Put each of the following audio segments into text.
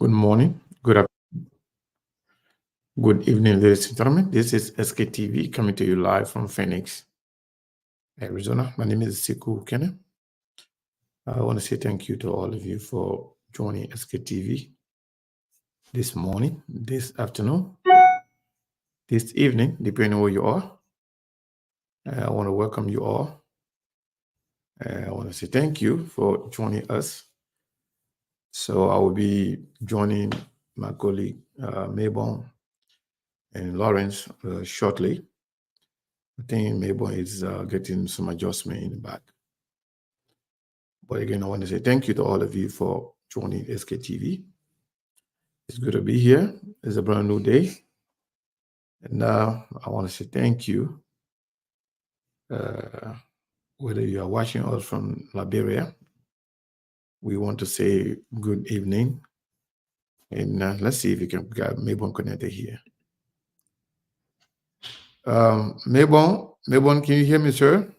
Good morning, good evening, ladies and gentlemen. This is SKTV coming to you live from Phoenix, Arizona. My name is Siku Kene. I want to say thank you to all of you for joining SKTV this morning, this afternoon, this evening, depending where you are. I want to welcome you all. I want to say thank you for joining us. So I will be joining my colleague Maybon and Lawrence shortly. I think Maybon is getting some adjustment in the back. But again, I want to say thank you to all of you for joining SKTV. It's good to be here. It's a brand new day. And I want to say thank you. Whether you are watching us from Liberia, we want to say good evening. And let's see if we can get Maybon connected here. Maybon, can you hear me, sir?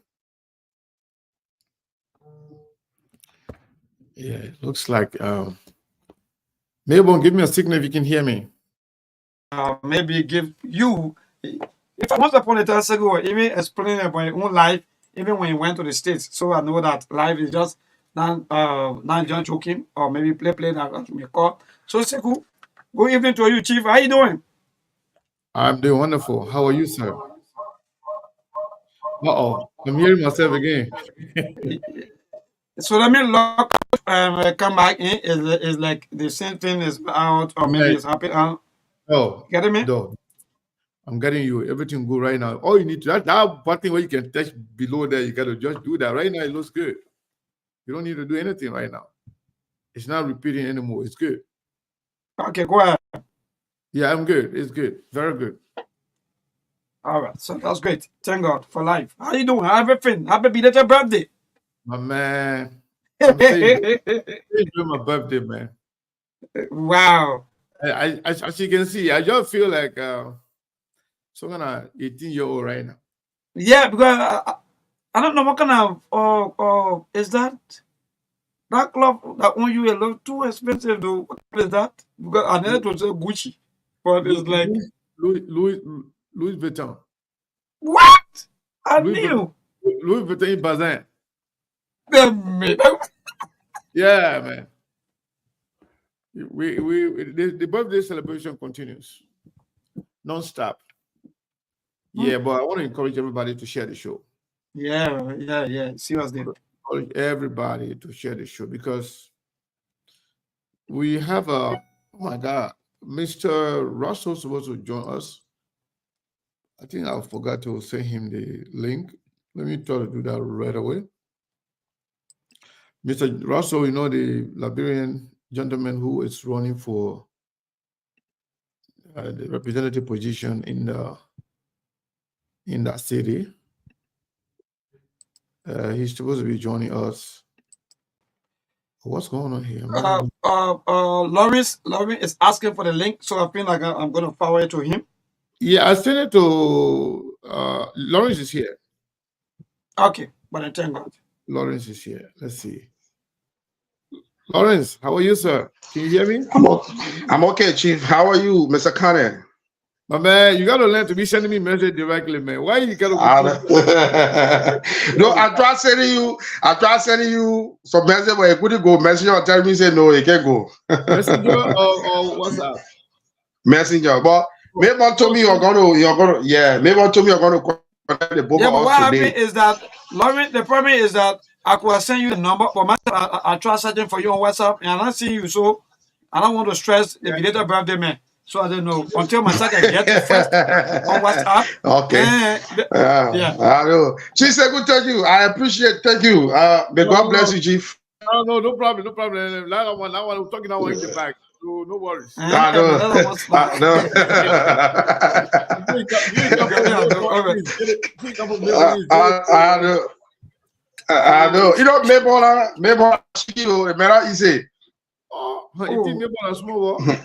Yeah, it looks like Maybon, give me a signal if you can hear me. Maybe give you, if I once upon a time ago, even explaining about your own life, even when you went to the States. So I know that life is just not just joking, or maybe play that we call. So Seku, good evening to you, Chief. How you doing? I'm doing wonderful. How are you, sir? Uh-oh, I'm hearing myself again. So let me lock come back in. Is like the same thing is out, or maybe Right. it's happening. No, Getting me? no, I'm getting you. Everything good right now. All you need to that button where you can touch below there, you gotta just do that. Right now it looks good. You don't need to do anything right now. It's not repeating anymore. It's good. Okay, go ahead. Yeah, I'm good. It's good. Very good. All right, so that's great. Thank God for life. How you doing? Everything. Happy belated birthday. My man, I'm saying enjoy my birthday, man. Wow. As you can see, I just feel like some kind of 18-year-old right now. Yeah, because I don't know what kind of is that club that one you a little too expensive though. What is that? Because I never to say Gucci, but it's like Louis, Louis, Louis Vuitton. what? I Louis Vuitton. knew. Louis Vuitton in Bazin. The Yeah, man. The birthday celebration continues non-stop. Yeah, but I want to encourage everybody to share the show. yeah. Seriously. Encourage everybody to share the show because we have oh my God, Mr. Russell supposed to join us. I think I forgot to send him the link. Let me try to do that right away. Mr. Russell, you know the Liberian gentleman who is running for the representative position in that city. He's supposed to be joining us. What's going on here? Lawrence is asking for the link, so I feel like I'm gonna forward it to him. Yeah, I sent it to Lawrence is here. Okay, but I thank God. Lawrence is here. Let's see. Lawrence, how are you, sir? Can you hear me? I'm okay, Chief. How are you, Mr. Connor? My man, you gotta learn to be sending me message directly, man. Why you gotta No, I try sending you some message, but you couldn't go. Messenger or tell me say no, you can't go. Messenger or WhatsApp? Messenger. But maybe told me you're gonna maybe told me you're gonna connect the both Yeah, of but us what today. happened is that Lauren, the problem is that I could have sent you the number, but myself, I try searching for you on WhatsApp and I'm not seeing you, so I don't want to stress the belated birthday man. So I don't know until my second get it first on WhatsApp. Okay. Yeah. I know. She said, "Good, thank you. I appreciate. Thank you. May God bless you, Chief." No problem. That one we're talking now in the back. So no worries. I know. I know. You know, Mabel, the matter is it. Oh, it is Mabel a small one.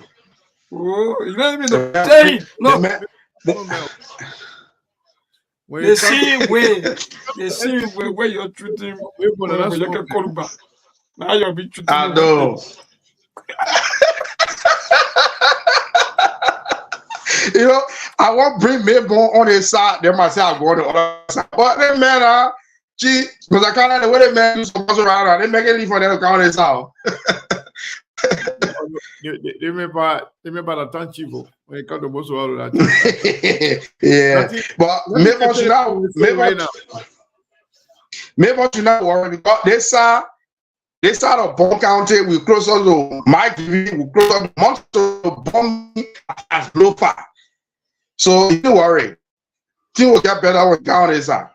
Oh, you don't even know. Say it. Look. The same way where you're treating now you'll be treating I know. You know, I want to bring Maybon on his side. They might say I'm going to the other side. But they man, gee, because I can't the way they man do some muscle around, they make it for them to go on his side. They remember the time Chivo when it comes to most of all of that. Yeah, but Maybon should not worry because they saw the Bond County, we close up to Mike, we close up the month to bomb as global. So don't worry. Things will get better when count is out.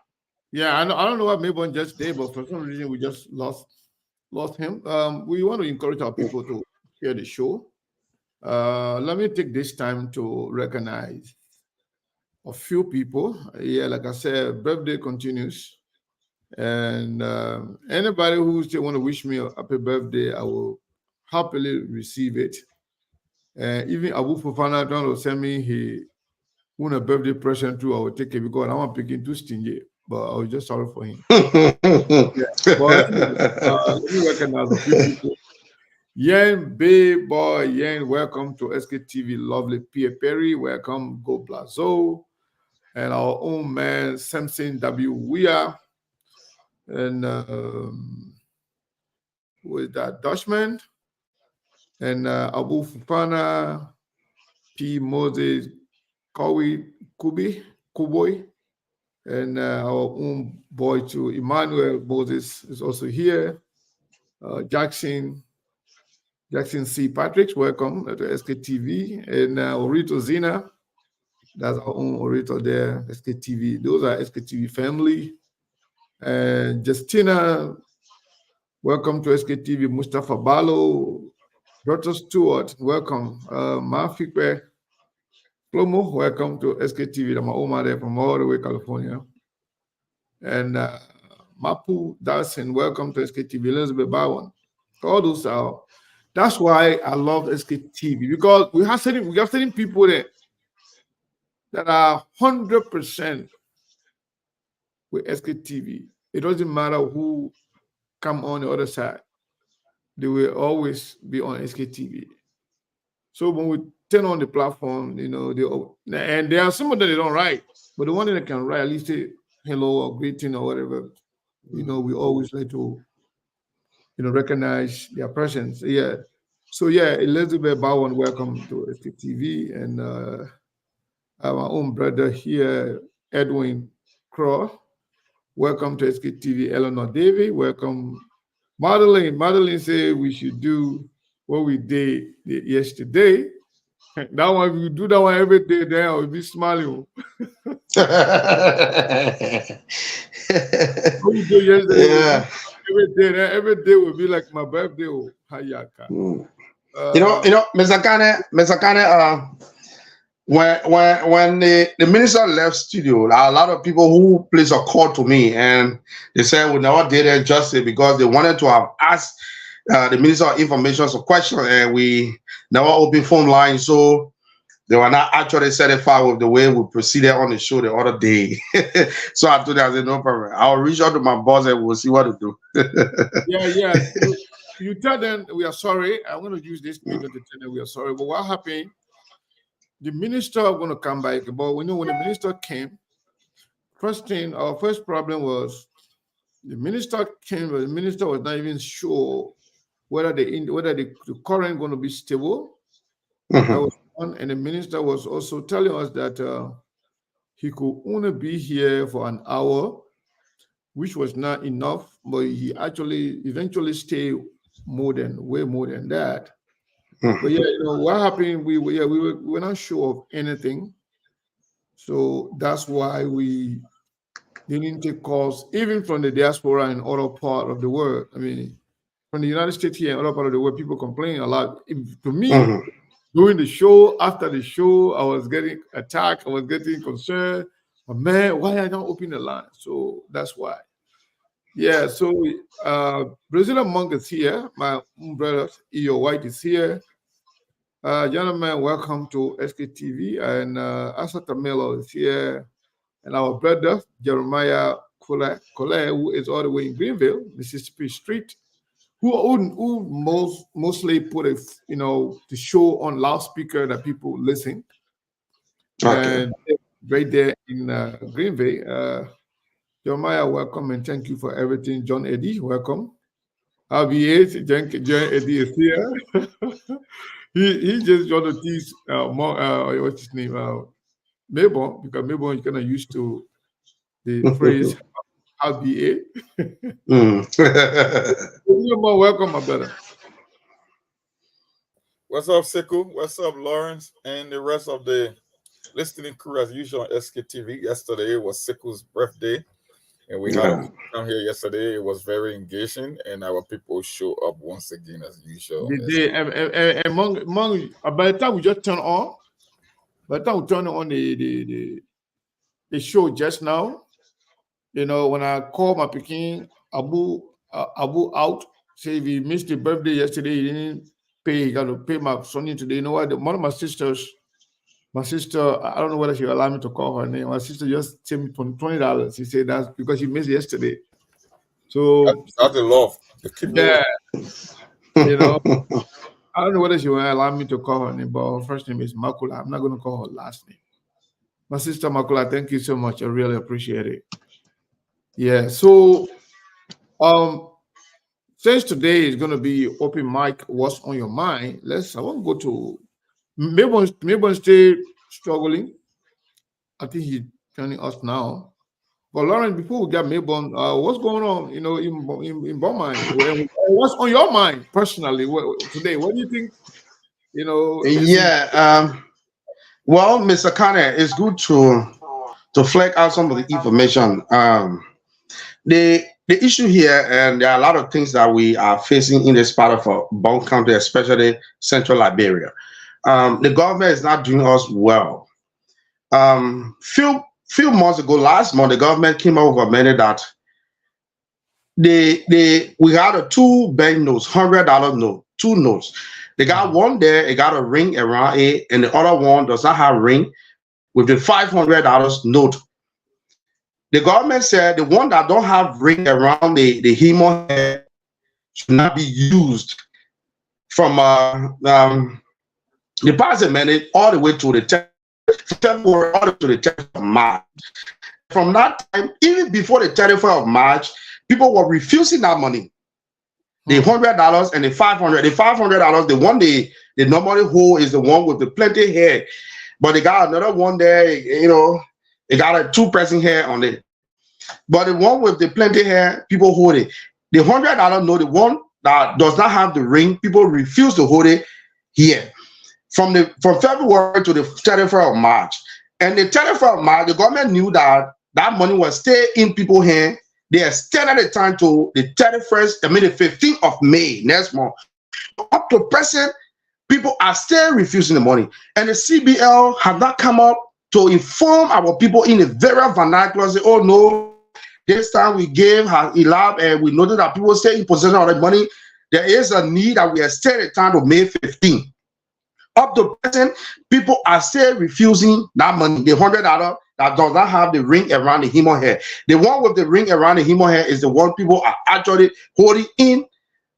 Yeah, I don't know what Maybon just did, but for some reason we just lost him. We want to encourage our people to hear the show. Let me take this time to recognize a few people. Yeah, like I said, birthday continues. And anybody who still want to wish me a happy birthday, I will happily receive it. Even Abu Fofana trying to send me he won a birthday present too, I will take it because I'm not picking too stingy. But I was just sorry for him. Yeah. But let me recognize a few people. Yen Bay Boy, Yen, welcome to SKTV. Lovely Pierre Perry, welcome. Go Blazo. And our own man, Samson W. Weir. And who is that? Dutchman. And Abu Fufana, P. Moses, Kuboy. And our own boy too, Emmanuel Moses is also here. Jackson C. Patrick, welcome to SKTV. And Orito Zina, that's our own Orito there, SKTV. Those are SKTV family. And Justina, welcome to SKTV. Mustafa Balo, Dr. Stewart, welcome. Mafikwe Plomo, welcome to SKTV. I'm Omar there from all the way California. And Mapu Dawson, welcome to SKTV. Elizabeth Bowen. All those are. That's why I love SKTV because we have certain people there that are 100% with SKTV. It doesn't matter who come on the other side. They will always be on SKTV. So when we turn on the platform, you know, and there are some of them they don't write, but the one that can write, at least say hello or greeting or whatever, you know, we always like to, you know, recognize their presence. Yeah. So yeah, Elizabeth Bowen, welcome to SKTV. And our own brother here, Edwin Crow, welcome to SKTV. Eleanor Davey, welcome. Madeline said we should do what we did yesterday. That one, if you do that one every day, then I will be smiling. What we do yesterday, Yeah. every day will be like my birthday. Hayaka. You know, Mr. Kane, when the minister left studio, a lot of people who placed a call to me and they said we never did it justice because they wanted to have asked the minister of information some questions and we never opened phone lines, so they were not actually satisfied with the way we proceeded on the show the other day. So I told them, I said, no problem. I'll reach out to my boss and we'll see what to do. Yeah. You tell them we are sorry. I'm going to use this medium to tell them we are sorry. But what happened? The minister was going to come back, but we know when the minister came, our first problem was the minister came, but the minister was not even sure whether the current going to be stable. That was one, and the minister was also telling us that he could only be here for an hour, which was not enough, but he actually eventually stayed way more than that. But yeah, you know what happened? We were not sure of anything, so that's why we didn't take calls, even from the diaspora and other part of the world. I mean, from the United States here and other part of the world, people complain a lot. To me, during the show, after the show, I was getting attacked. I was getting concerned. But man, why I don't open the line? So that's why. Yeah, so Brazilian Monk is here. My brother E.O. White is here. Gentlemen, welcome to SKTV. And Asa Tamelo is here. And our brother, Jeremiah Kole, who is all the way in Greenville, Mississippi Street, who mostly put the show on loudspeaker that people listen. Okay. and right there in Green Bay. Jeremiah, welcome and thank you for everything. John Eddie, welcome. RBA, John Eddie is here. he just want to teach more. What's his name? Mabel, because Mabel is kind of used to the phrase RBA. Welcome, my brother. What's up, Sekou? What's up, Lawrence? And the rest of the listening crew, as usual, on SKTV. Yesterday was Sekou's birthday, and we had him come here yesterday. It was very engaging, and our people show up once again, as usual. Among by the time we just turn on, by the time we turn on the show just now, you know, when I called my Peking Abu out, say if he missed the birthday yesterday, he didn't pay, he got to pay my Sonny today. You know what? One of my sisters, I don't know whether she allowed me to call her name. My sister just sent me $20. She said that's because she missed yesterday. So that's the love. Yeah. You know, I don't know whether she will allow me to call her name, but her first name is Makula. I'm not going to call her last name. My sister Makula, thank you so much. I really appreciate it. Yeah. So, since today is going to be open mic, what's on your mind? I want to go to maybe stay struggling. I think he's joining us now. But Lauren, before we get Mayborn, what's going on? You know, in Beaumont, what's on your mind personally today? What do you think? You know. Yeah. Well, Mr. Kane, it's good to flag out some of the information. The issue here, and there are a lot of things that we are facing in this part of Bong County, especially Central Liberia. The government is not doing us well. Few months ago, last month, the government came out with a mandate that we had a 2 bank notes, $100 note, 2 notes. They got one there, it got a ring around it, and the other one does not have a ring with the $500 note. The government said the one that don't have ring around the hemo head should not be used from the past mandate all the way to the February, all the way to the 10th of March. From that time, even before the 31st of March, people were refusing that money. The $100 and the $500. The $500, the one they normally hold is the one with the plenty hair, but they got another one there. You know, they got a 2-person hair on it. But the one with the plenty hair, people hold it. The $100 note, the one that does not have the ring, people refuse to hold it here. From February to the 31st of March. And the 31st of March, the government knew that that money was still in people's hands. They extended the time to the 15th of May next month. Up to present, people are still refusing the money. And the CBL have not come up to inform our people in a very vernacular, say, oh no, this time we gave Elab and we noted that people stay in possession of the money. There is a need that we extend the time to May 15th. Up to present, people are still refusing that money, the $100 that does not have the ring around the hemo hair. The one with the ring around the hemo hair is the one people are actually holding in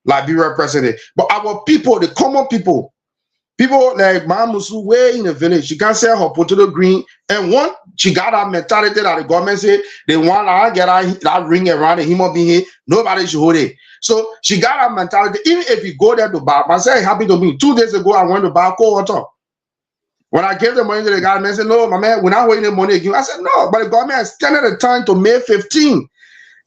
Liberia president. But our people, the common people like Mamusu, way in the village, she can't sell her potato green. And one, she got that mentality that the government said they want to get that ring around the hemo being here, nobody should hold it. So she got that mentality. Even if you go there to buy, I said it happened to me 2 days ago. I went to buy cold water. When I gave the money to the guy, man said, "No, my man, we're not waiting the money again." I said, "No, but the government extended the time to May 15.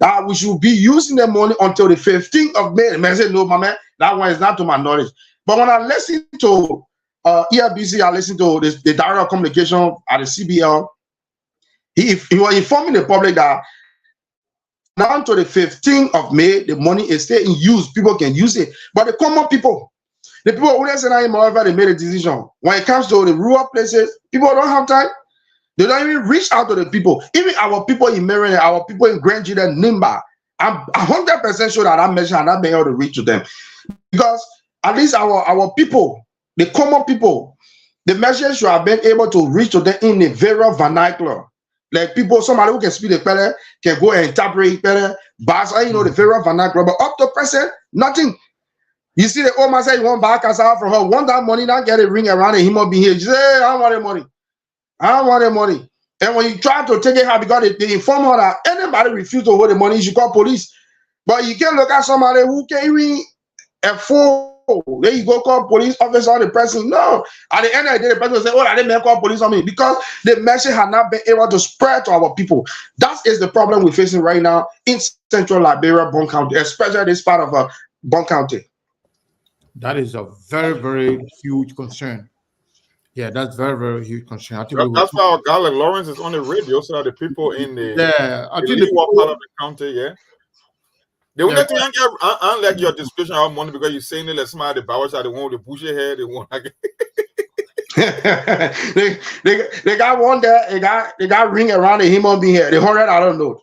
That we should be using the money until the 15th of May." The man said, "No, my man, that one is not to my knowledge." But when I listen to ERBC, I listen to the Director of Communication at the CBL. He was informing the public that now to the 15th of May, the money is still in use. People can use it. But the common people, the people who listen to him, however, they made a decision. When it comes to the rural places, people don't have time. They don't even reach out to the people. Even our people in Maryland, our people in Grand Judah, Nimba, I'm 100% sure that that message had not been able to reach to them. Because at least our people, the common people, the message should have been able to reach to them in a very vernacular. Like people, somebody who can speak the better can go and interpret better, but you know the very vernacular. But up to present, nothing. You see the old man say you want back us out from her, want that money, not get a ring around the human being here. You say, hey, I don't want the money. I don't want the money. And when you try to take it out because they inform her that anybody refuse to hold the money, you should call police. But you can't look at somebody who can't even afford. There you go, call police officer on the person. No. At the end of the day, the person will say, oh, I didn't call police on me because the message had not been able to spread to our people. That is the problem we're facing right now in Central Liberia, Bon County, especially this part of Bon County. That is a very, very huge concern. Yeah, that's very, very huge concern. I think That's why our guy like Lawrence is on the radio so that the people in the I think the part of the county, they will let you unlike your discussion of money because you're saying it like somebody the power shot, they want the bushy hair, they want like they got one there, they got ring around the human being here. The 100, I don't know.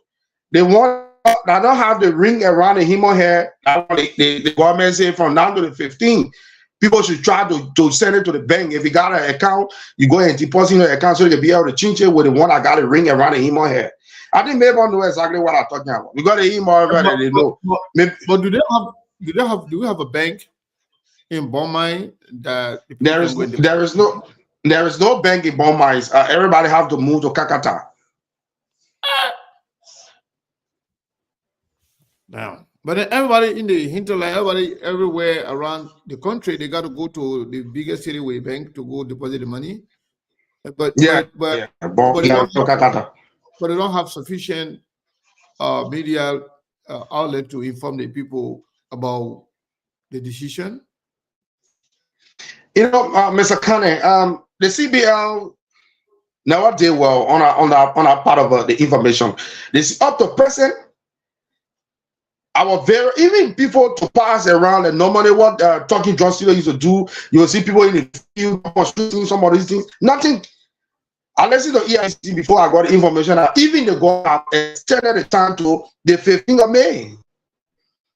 They want that don't have the ring around the human hair. The government say from now to the 15. People should try to send it to the bank. If you got an account, you go and deposit in your account so you can be able to change it with the one that got a ring around the human hair. I think maybe I know exactly what I'm talking about. We got the email over there, they know. But do we have a bank in Bonmai that there is no bank in Bonmai. Everybody have to move to Kakata. Now, but then everybody in the hinterland, everybody everywhere around the country, they got to go to the biggest city way bank to go deposit the money. But they don't have sufficient media outlet to inform the people about the decision. You know, Mr. Kane, the CBL never did well on our part of the information. This up to present. Even people to pass around and normally what Talking John Studio used to do, you will see people in the field shooting some of these things. Nothing. I listened to EIC before I got the information. Even the government extended the time to the 15th of May.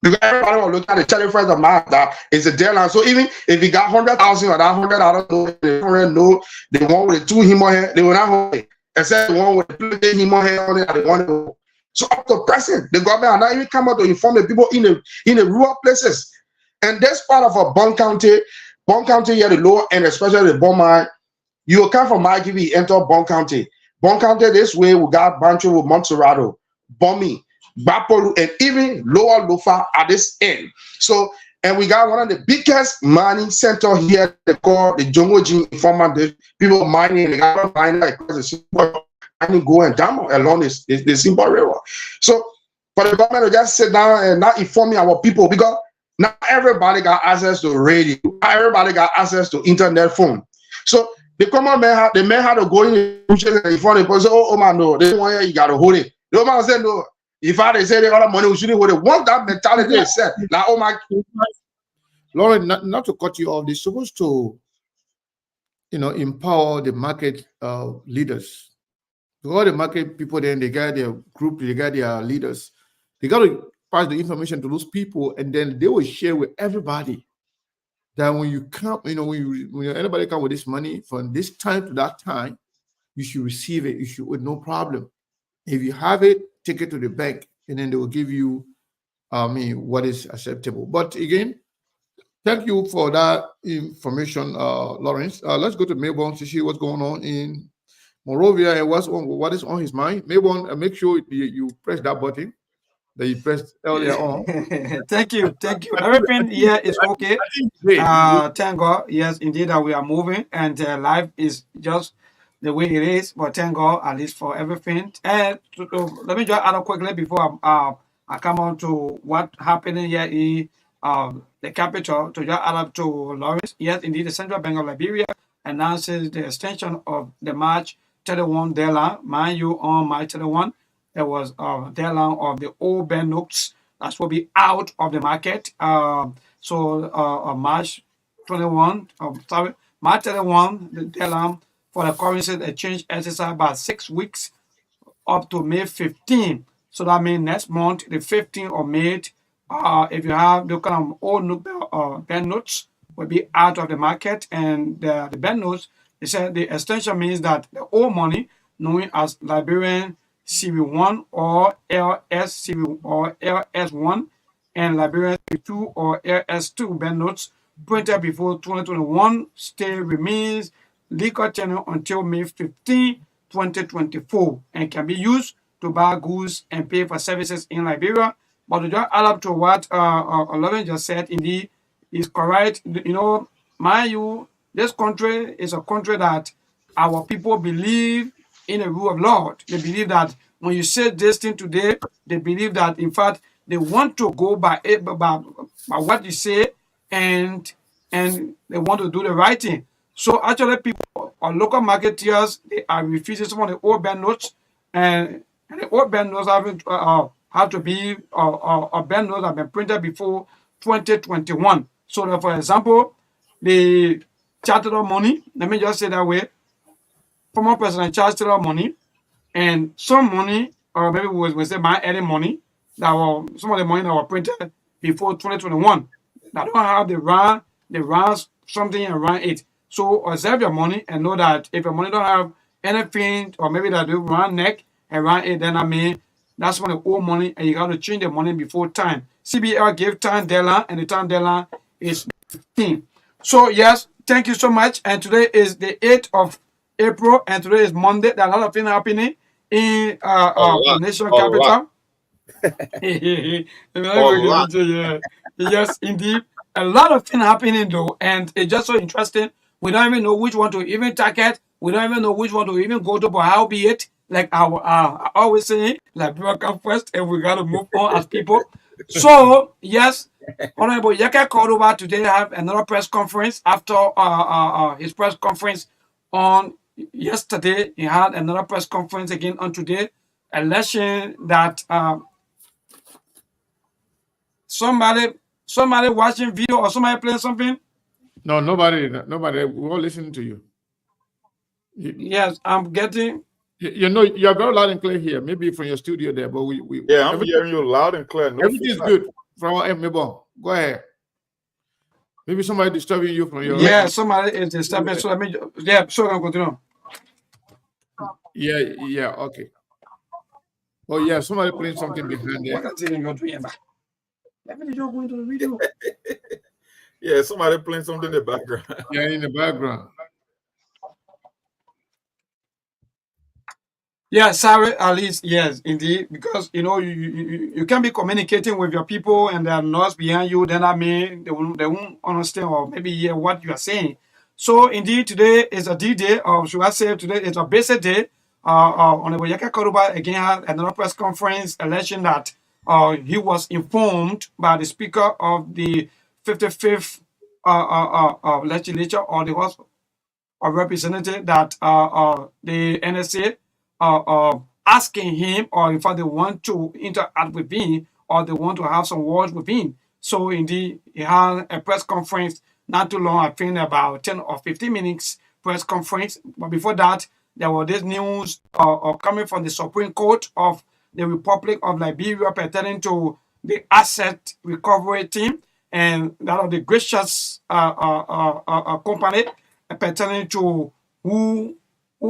Because everybody will look at the 31st of March, that is the deadline. So even if you got 100,000 or that 100, I don't know, they don't know the one with the 2 human hair, they will not hold it. Except the one with the 2 human hair on it, they want to. So up to present, the government are not even come out to inform the people in the rural places. And this part of a Bon County here, the lower end, especially the Bonmai, you come from Margibi, enter Bon County. Bon County this way, we got Bancho, Montserrado, Bomi, Bapolu, and even Lower Lofa at this end. So, and we got one of the biggest mining center here, they call the Jongoji Informant. People mining, they got mining across the city. And go and down along the Simba River. So for the government to just sit down and not informing our people, because not everybody got access to radio, not everybody got access to internet phone. So the common man the man had to go in and inform the people. Say, oh man, no, they want you, you gotta hold it. The man said no. If I say they got money, we shouldn't hold it. Once that mentality is set, like oh my Lauren, not to cut you off, they're supposed to empower the market leaders. All the market people, then they got their group, they got their leaders. They got to pass the information to those people, and then they will share with everybody. That when you come, when anybody come with this money from this time to that time, you should receive it. You should with no problem. If you have it, take it to the bank, and then they will give you, what is acceptable. But again, thank you for that information, Lawrence. Let's go to Melbourne to see what's going on in Monrovia and what is on his mind. Melbourne, make sure you press that button that you pressed earlier on. Thank you. Everything here is okay. Thank God. Yes, indeed, that we are moving and life is just the way it is. But thank God at least for everything. And let me just add up quickly before I come on to what happening here in the capital. To just add up to Lawrence. Yes, indeed, the Central Bank of Liberia announces the extension of the March 31 deadline. Mind you, on March 31, there was a deadline of the old band notes that will be out of the market. So March 21, March 31, the deadline for the currency exchange exercise about 6 weeks up to May 15. So that means next month, the 15th of May, if you have the kind of old band notes, will be out of the market, and the band notes, they said the extension means that the old money, known as Liberian CV1 or LS or LS1 and Liberian CV2 or LS2 band notes printed before 2021 still remains legal tenure until May 15, 2024, and can be used to buy goods and pay for services in Liberia. But to just add up to what Olivia just said, indeed, is correct. You know, mind you, this country is a country that our people believe in the rule of law. They believe that when you say this thing today, they believe that, in fact, they want to go by it, by what you say, and they want to do the right thing. So actually, people or local marketeers, they are refusing some of the old banknotes, and the old banknotes have to be banknotes have been printed before 2021. So, for example, the chartered money, let me just say that way, former President Charles Taylor money, and some money, or maybe we say my early money, that were some of the money that were printed before 2021. That don't have the run something and run it. So observe your money and know that if your money don't have anything, or maybe that do run neck and run it, then I mean that's when the old money, and you got to change the money before time. CBL gave time deadline, and the time deadline is 15. So yes, thank you so much. And today is the 8th of April, and today is Monday. There are a lot of things happening in the national capital. Yes, indeed. A lot of things happening though, and it's just so interesting. We don't even know which one to even target. We don't even know which one to even go to, but how be it? Like I always say, like we come first, and we gotta move on as people. So yes, Honorable Yeke Cordova today have another press conference after his press conference on yesterday. He had another press conference again on today. Election that somebody watching video or somebody playing something. No, nobody. We're all listening to you. Yes, I'm getting. You know, you're very loud and clear here. Maybe from your studio there, but we I'm hearing you loud and clear. No everything's good from our end. Go ahead. Maybe somebody disturbing you from your. Yeah, somebody is disturbing. So let me. Yeah, so I'm continue. Yeah. Okay. Oh yeah, somebody playing something behind there. What are you doing? Let me just go into the video. Yeah, somebody playing something in the background. Yeah, in the background. Yeah, sorry, at least yes, indeed, because you know you can be communicating with your people and there are noise behind you. Then I mean they won't understand or maybe hear what you are saying. So indeed, today is a D-Day, or should I say today is a basic day. Honorable Yeke Cordova again had another press conference alleging that he was informed by the Speaker of the 55th legislature or the House of Representatives that the NSA asking him, or in fact they want to interact with him, or they want to have some words with him. So indeed, he had a press conference not too long, I think about 10 or 15 minutes press conference. But before that, there was this news coming from the Supreme Court of the Republic of Liberia pertaining to the asset recovery team and that of the Gracious company pertaining to who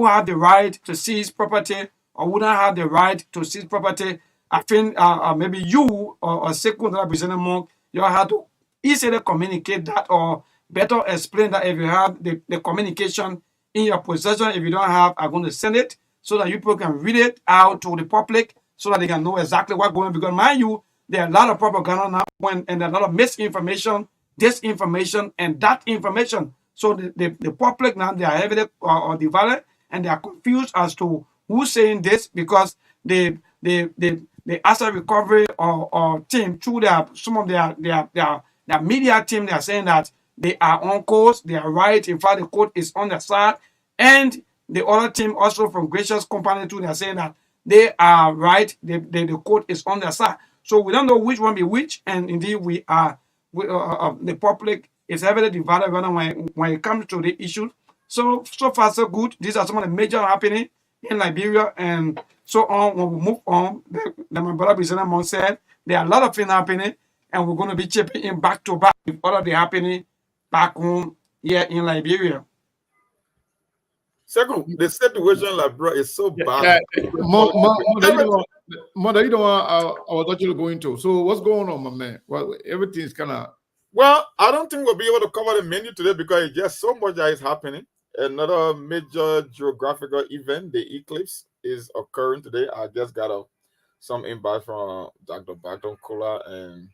have the right to seize property or who don't have the right to seize property. I think maybe you or second representative Monk, you have to easily communicate that or better explain that if you have the communication in your possession. If you don't have, I'm going to send it so that you people can read it out to the public so that they can know exactly what's going on. Because mind you, there are a lot of propaganda now and a lot of misinformation, disinformation, and that information. So the public now, they are heavily divided and they are confused as to who's saying this because the asset recovery or team through some of their media team, they are saying that they are on course, they are right. In fact, the court is on their side. And the other team also from Gracious Company too, they are saying that they are right, the court is on their side. So we don't know which one be which, and indeed the public is heavily divided when it comes to the issue. So far so good. These are some of the major happening in Liberia and so on. When we move on, my brother President Mon said there are a lot of things happening, and we're going to be chipping in back to back with all of the happening back home here in Liberia. Second, the situation in Liberia is so bad. Mother, you don't want I was actually going to. So what's going on, my man? Well, everything's kind of. Well, I don't think we'll be able to cover the menu today because it's just so much that is happening. Another major geographical event, the eclipse, is occurring today. I just got some invite from Dr. Bagdon Kola, and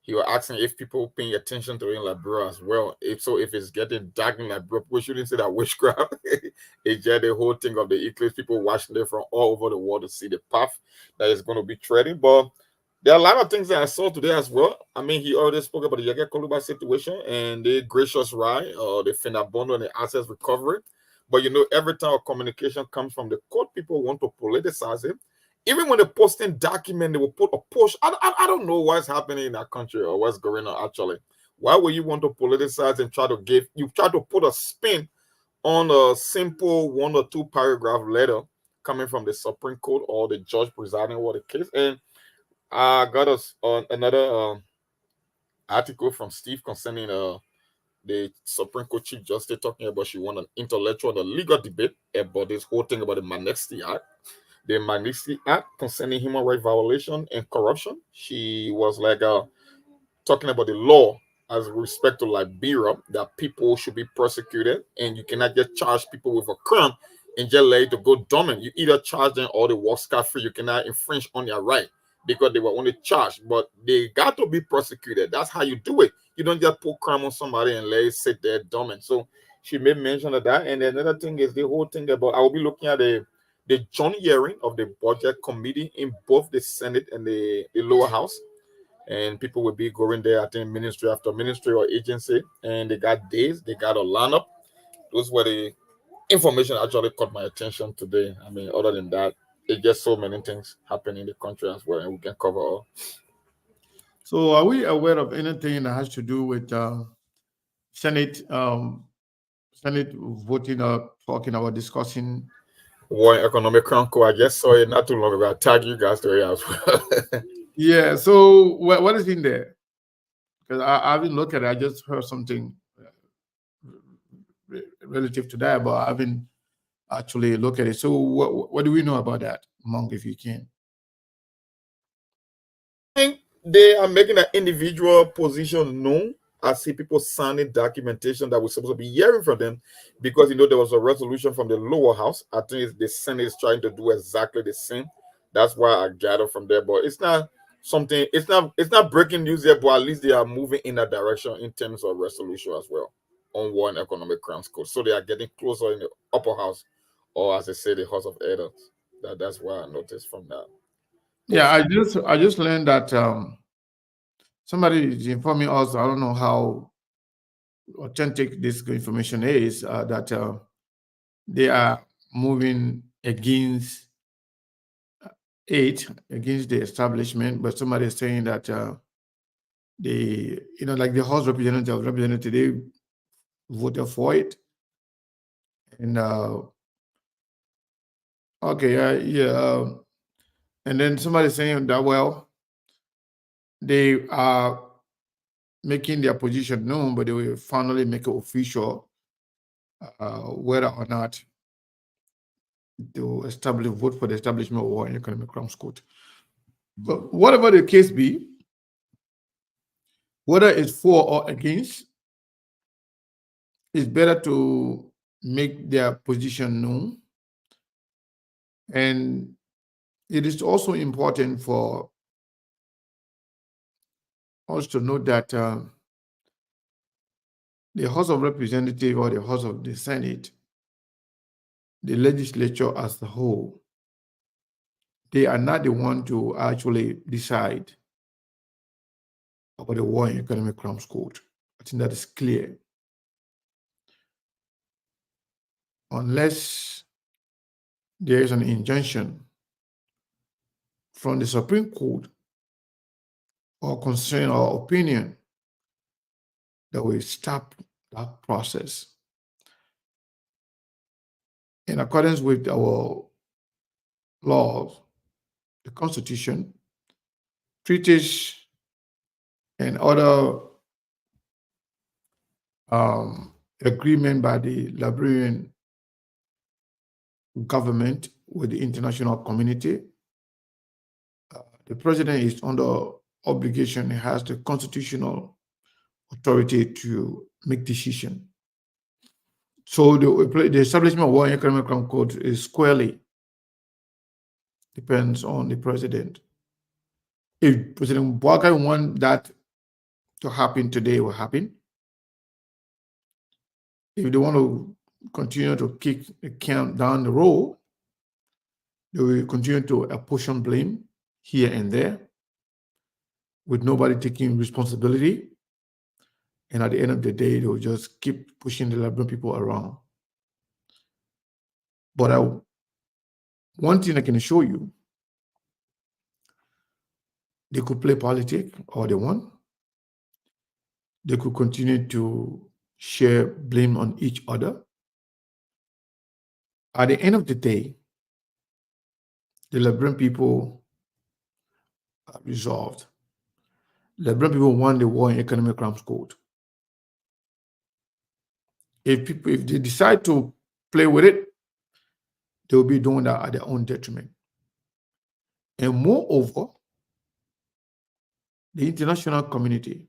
he was asking if people paying attention to it in Liberia as well. If it's getting dark in Liberia, we shouldn't say that witchcraft. It's just the whole thing of the eclipse. People watching it from all over the world to see the path that is going to be treading. But there are a lot of things that I saw today as well. I mean, he already spoke about the Yage Koluba situation and the gracious right, or the Finabondo and the assets recovery. But every time a communication comes from the court, people want to politicize it. Even when they're posting document, they will put a push. I don't know what's happening in that country or what's going on actually. Why would you want to politicize and try to put a spin on a simple 1 or 2 paragraph letter coming from the Supreme Court or the judge presiding over the case? And I got us on another article from Steve concerning the Supreme Court Chief Justice talking about she won an intellectual and legal debate about this whole thing about the Magnitsky Act. The Magnitsky Act concerning human rights violation and corruption. She was like talking about the law as respect to Liberia, that people should be prosecuted and you cannot just charge people with a crime and just let it to go dormant. You either charge them or they walk scot-free. You cannot infringe on their right because they were only charged, but they got to be prosecuted. That's how you do it. You don't just put crime on somebody and let it sit there dormant. So she made mention of that. And another thing is the whole thing about, I will be looking at the joint hearing of the budget committee in both the Senate and the lower house. And people will be going there, I think, ministry after ministry or agency. And they got days, they got a lineup. Those were the information actually caught my attention today. I mean, other than that, it's just so many things happening in the country as well, and we can cover all. So, are we aware of anything that has to do with Senate voting or talking about discussing war and economic crime? I just saw it not too long ago. I tagged you guys to it as well. Yeah. So, what is in there? Because I haven't looked at it. I just heard something relative to that, but I haven't actually looked at it. So, what do we know about that, Monk, if you can? I think they are making an individual position known. I see people signing documentation that we're supposed to be hearing from them because there was a resolution from the lower house. I think the Senate is trying to do exactly the same. That's why I gather from there. But it's not something, it's not breaking news yet, but at least they are moving in that direction in terms of resolution as well on war and economic crimes code. So they are getting closer in the upper house, or as they say, the House of Elders. That's what I noticed from that. Yeah, I just learned that somebody is informing us. I don't know how authentic this information is. That they are moving against against the establishment, but somebody is saying that like the House representative, they voted for it, and and then somebody saying that, well, they are making their position known, but they will finally make it official whether or not to vote for the establishment of war and economic crimes court. But whatever the case be, whether it's for or against, it's better to make their position known. And it is also important for us to note that the House of Representatives or the House of the Senate, the legislature as a whole, they are not the one to actually decide about the war and economic crimes code. I think that is clear. Unless there is an injunction from the Supreme Court or concern or opinion that will stop that process. In accordance with our laws, the Constitution, treaties, and other agreement by the Liberian government with the international community, the president is under obligation. He has the constitutional authority to make decision. So the establishment of War and Economic Crime Code is squarely depends on the president. If President Boakai want that to happen today, it will happen. If they want to continue to kick the can down the road, they will continue to apportion blame here and there with nobody taking responsibility. And at the end of the day, they will just keep pushing the Liberian people around. But one thing I can show you, they could play politics all they want. They could continue to share blame on each other. At the end of the day, the Liberian people are resolved. Liberian people want the War and Economic Crimes Code. If they decide to play with it, they will be doing that at their own detriment. And moreover, the international community,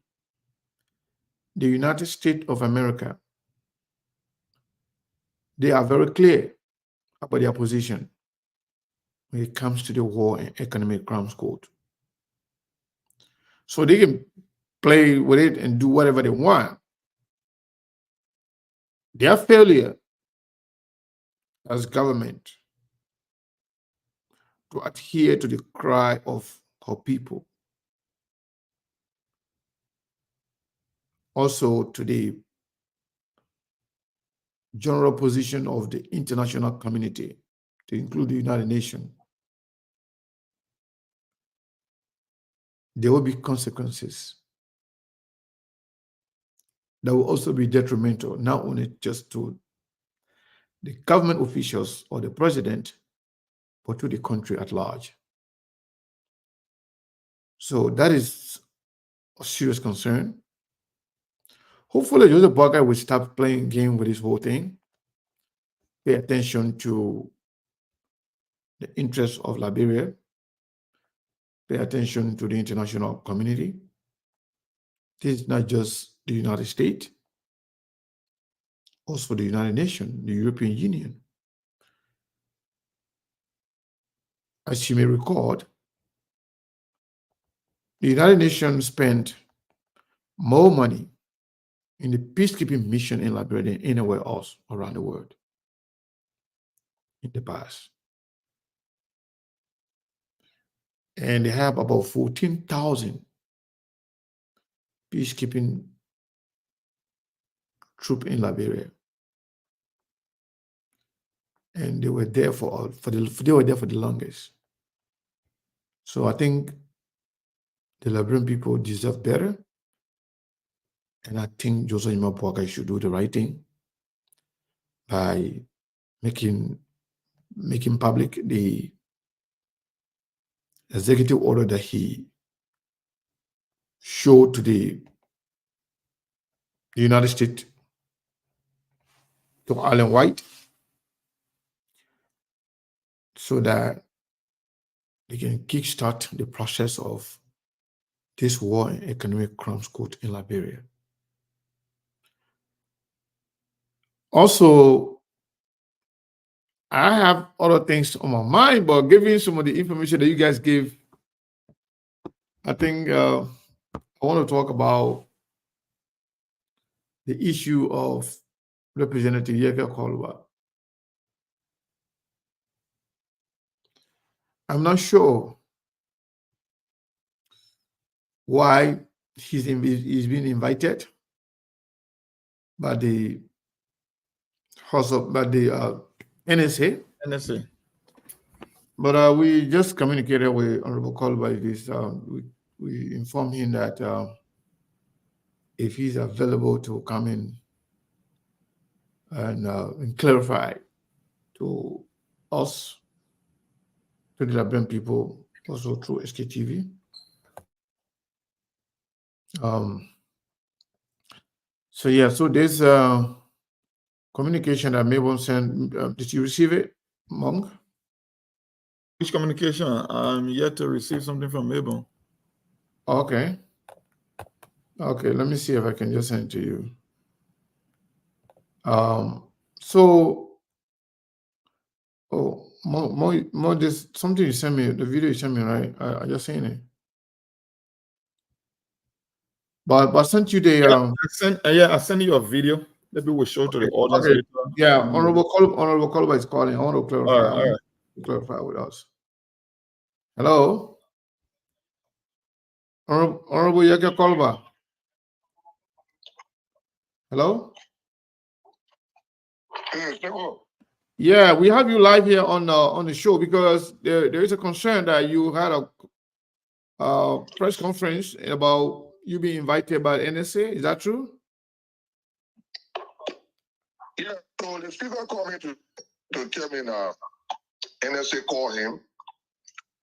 the United States of America, they are very clear about their position when it comes to the War and Economic Crimes Code. So they can play with it and do whatever they want. Their failure as government to adhere to the cry of our people, also to the general position of the international community, to include the United Nations, there will be consequences that will also be detrimental, not only just to the government officials or the president, but to the country at large. So that is a serious concern. Hopefully, Joseph Boakai will stop playing game with this whole thing, pay attention to the interests of Liberia, pay attention to the international community. This is not just the United States, also the United Nations, the European Union. As you may recall, the United Nations spent more money in the peacekeeping mission in Liberia than anywhere else around the world in the past. And they have about 14,000 peacekeeping troops in Liberia. And they were there for the longest. So I think the Liberian people deserve better. And I think Joseph Nyeman Boakai should do the right thing by making public the executive order that he showed to the United States, to Allen White, so that they can kickstart the process of this War and Economic Crimes Code in Liberia. Also, I have other things on my mind, but given some of the information that you guys gave, I think I want to talk about the issue of Representative Yega Kolwa. I'm not sure why he's been invited by the NSA. NSA. But we just communicated with Honorable Kolwa. We informed him that if he's available to come in and clarify to us, to the Liberian people, also through SKTV. So yeah, so there's communication that Mabon sent. Did you receive it, Monk? Which communication? I'm yet to receive something from Mabon. Okay. Okay, let me see if I can just send it to you. So, oh, more this something you sent me, the video you sent me, right? I just seen it. But I sent you the I sent you a video. Maybe we'll show to the audience okay. later. Yeah, Honorable Kolba is calling. I want to clarify. All right. Clarify with us. Hello, Honorable Yaka Kolba. Hello. Yeah, we have you live here on the show because there is a concern that you had a press conference about you being invited by the NSA. Is that true? Yeah, so the speaker called me to tell me that NSA called him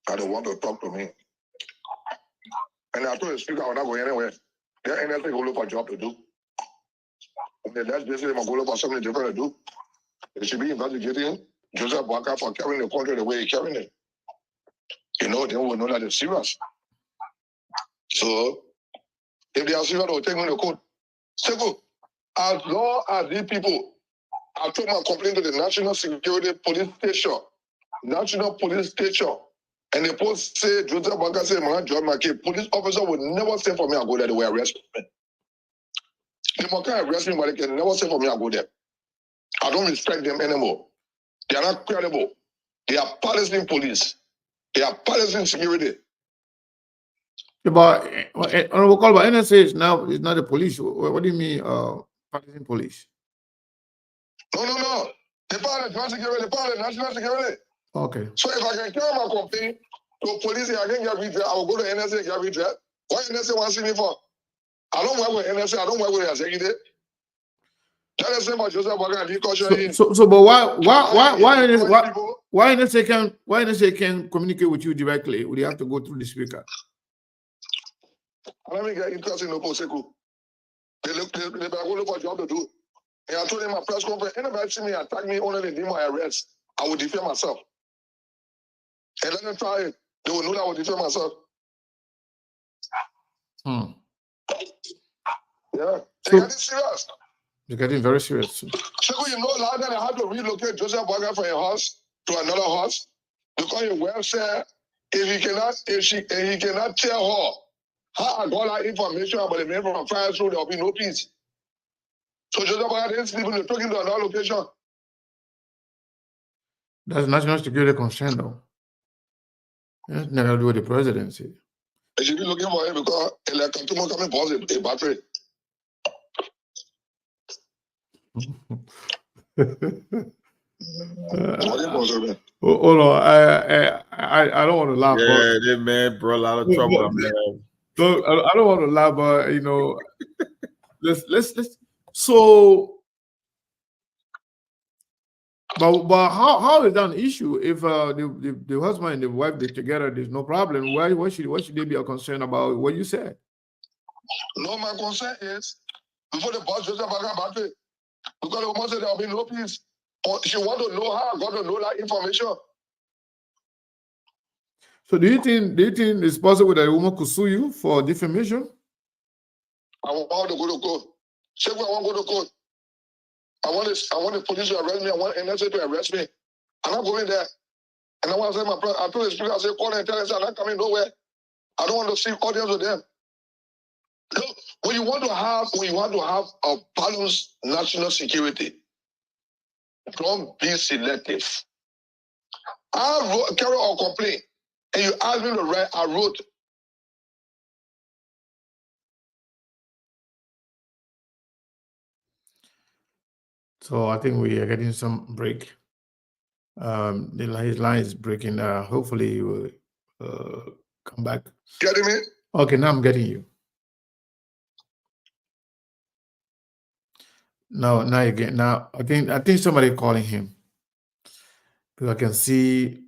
and they want to talk to me. And I told the speaker I would not go anywhere. The NSA go look for a job to do. And then that's basically my goal for something different to do. They should be investigating Joseph Boakai for carrying the country the way he carrying it. You know, they will know that they're serious. So, if they are serious, they'll take me to court. Simple. As long as these people, I took my complaint to the National Security Police Station. National Police Station. And the police say, Joseph Boakai say, man, John McKay, police officer would never say for me I go there, they will arrest me. They might arrest me, but they can never say for me I go there. I don't respect them anymore. They are not credible. They are Palestinian police. They are Palestinian security. Yeah, but Honorable Kolba, NSA is now is not the police. What do you mean, Palestinian police? No. They part of the security. They part of the national security. Okay. So if I can carry my complaint to police and I can get redress, I will go to NSA and get redress. What NSA want to see me for? I don't work with NSA. I don't work with the executive. Tell us about Joseph Boakai and the culture. So, but why NSA can communicate with you directly? Would you have to go through the speaker? Let me get interested in the Poseku. They look for a job to do. And I told them my press conference, anybody see me attack me only they need my arrest, I will defend myself. And let them try it. They will know that I will defend myself. Yeah. They're getting serious. You're getting very serious. Sekou, you know, last time I had to relocate Joseph Boakai from a house to another house because your wife said if he cannot tell her how I got that information about the man from Fire Road, there will be no peace. So Joseph Boakai didn't sleep and they took him to another location. That's national security concern, though. That's never do with the presidency. They should be looking for him because like Kantuma coming boss a battery. Hold on, I don't want to laugh. Yeah, that man brought a lot of trouble, man. So I don't want to laugh, but you know, let's. So, but how is that an issue if the husband and the wife they're together? There's no problem. Why should they be a concern about what you said? No, my concern is before the boss Joseph Boakai battery. Because the woman said there will be no peace. Or she want to know how I got to know that information. So do you think it's possible that a woman could sue you for defamation? I want to go to court. Say I want to go to court. I want the police to arrest me. I want NSA to arrest me. I'm not going there. And I want to say I told the speaker, I said, call and tell us I'm not coming nowhere. I don't want to see audience with them. Look, when you want to have a balanced national security, don't be selective. I carry a complaint, and you asked me to write. I wrote. So I think we are getting some break. His line is breaking. Hopefully he will come back. Getting me? Okay, now I'm getting you. No, now again. Now I think somebody calling him because I can see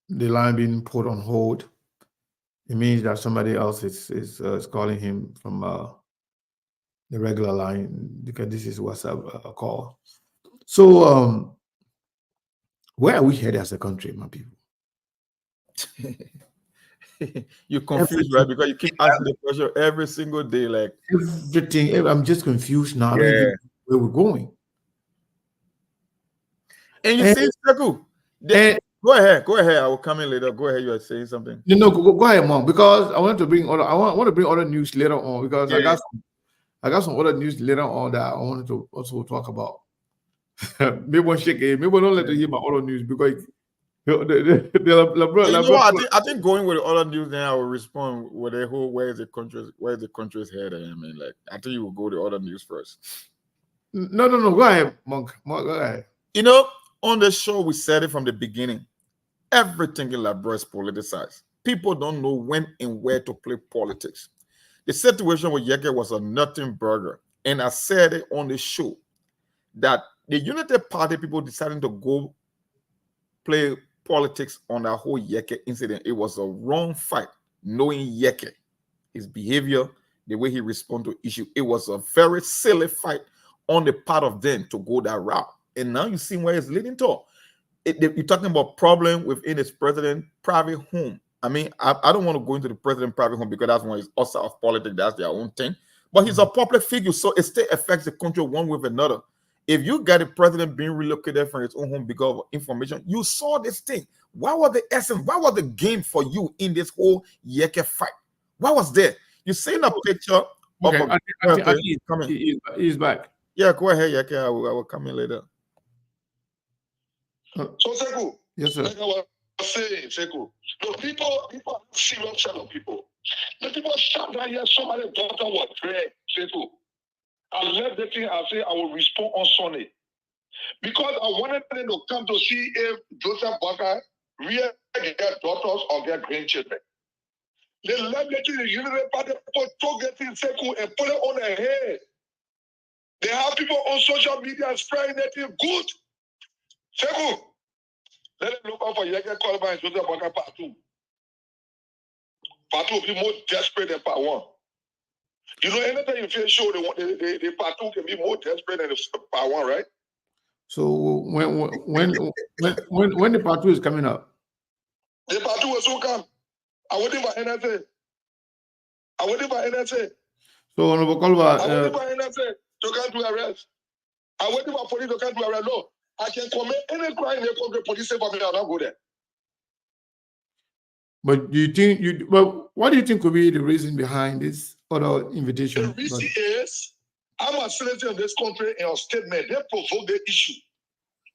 the line being put on hold. It means that somebody else is calling him from the regular line because this is WhatsApp call. So where are we headed as a country, my people? You're confused, right? Because you keep asking the question every single day, like everything. I'm just confused now. I don't Yeah. even know where we're going. And you And, see, Seku, and go ahead. I will come in later. Go ahead. You are saying something. go ahead, Mom, because I want to bring other. I want to bring other news later on because Yeah. I got some other news later on that I wanted to also talk about. Maybe one shake it. Maybe don't let you hear my other news because You know what? I think going with the other news, then I will respond with the whole where is the country's head. I mean, like I think you will go to other news first. No. Go ahead, Monk. Go ahead. You know, on the show we said it from the beginning. Everything in Labrador is politicized. People don't know when and where to play politics. The situation with Yeke was a nothing burger, and I said it on the show that the United Party people deciding to go play politics on that whole Yeke incident. It was a wrong fight, knowing Yeke, his behavior, the way he responded to issue. It was a very silly fight on the part of them to go that route. And now you see where it's leading to. You're talking about problem within his president private home. I mean, I don't want to go into the president private home because that's one is outside of politics. That's their own thing. But he's a public figure, so it still affects the country one way or another. If you got a president being relocated from his own home because of information, you saw this thing. What was the essence? What was the game for you in this whole Yeke fight? What was there? You seen a picture Okay, of I think he's back. Yeah, go ahead, Yeke. I will come in later. So Seku, Yes, sir. like I was saying, Seku, the people are serious set of people. The people sat down here, somebody's daughter was there, Seku. I left the thing, I say I will respond on Sunday. Because I wanted them to come to see if Joseph Boakai really get daughters or get grandchildren. They left the thing, the United Party people took the thing, Seku, and put it on their head. They have people on social media spreading that thing good. Seku, let them look out for Yeke Kolba and Joseph Boakai part 2. Part 2 will be more desperate than part 1. You know, anytime you feel sure the part 2 can be more desperate than the part 1, right? So when the part 2 is coming up? The part 2 will soon come. I'm waiting for NSA. So Honorable Kolba, I'm waiting for NSA to come to arrest. I'm waiting for police to come to arrest. No, I can commit any crime in the country. Police say for me, I'll not go there. but do you think what do you think could be the reason behind this other invitation? The reason is, I'm a citizen of this country in a statement. They provoked the issue.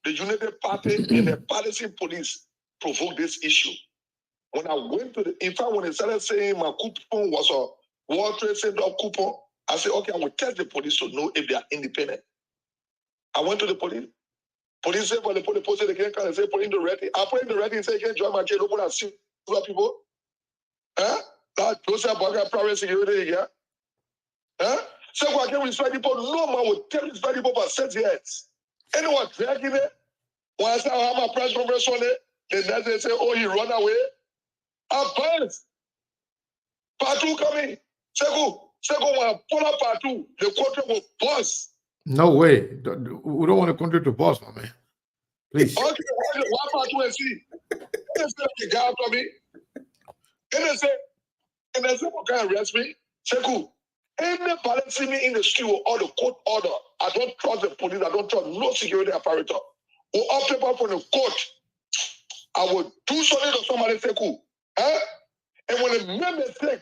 The United Party and the partisan police provoked this issue. When I went to in fact, when they started saying my coupon was a World Trade Center coupon, I said, okay, I will test the police to know if they are independent. I went to the police. Police said, well, the police said they can't come and say, put in the ready. I put in the ready and say, you can't join my case, open and see people. Huh? That Joseph Boakai private security here. Huh? So I can respect people. No man will tell respect people for 6 years. Anyone dragging it? When I say I have my press conference on it, the next day say, oh, he run away. Advance. Part 2 coming. Seku, when I pull up part 2, the country will bust. No way. We don't want the country to bust, my man. Please. Okay, why part 2 and see? They say the guy after me. And they say, what can arrest me? Seku, anybody see me in the street with all the court order, I don't trust the police, I don't trust no security apparatus. Or up people from the court, I will do something to somebody, Seku. Huh? And when they make mistake,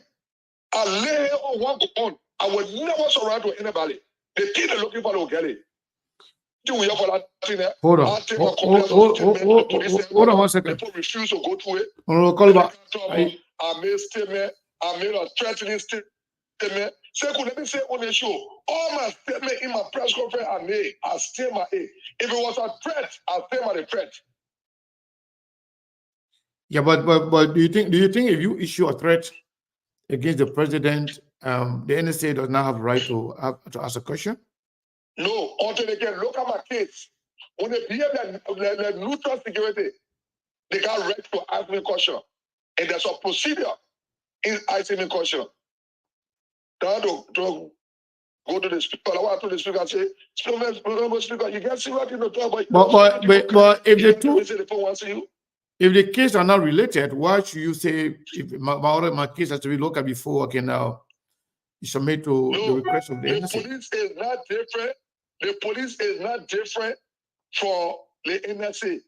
I lay on one gun. I will never surrender to anybody. The thing they're looking for, they'll get it. Hold on. Hold on 1 second. People refuse to go through it. Honorable Kolba, I made statement. I made a threatening statement. Seku, let me say on the show, all my statement in my press conference I made, I stay my A. If it was a threat, I stay my threat. yeah, but do you think if you issue a threat against the president, the NSA does not have the right to ask a question? No, until they can look at my case. When they behave like neutral security, they got right to ask me a question. And there's a procedure in asking me a question. Now to go to the speaker. I want to the speaker and say, speaker, you can't see what in the talk, but if the case are not related, why should you say if my case has to be looked at before I can submit to the request of the NSA? Police is not different. The police is not different from the NSA,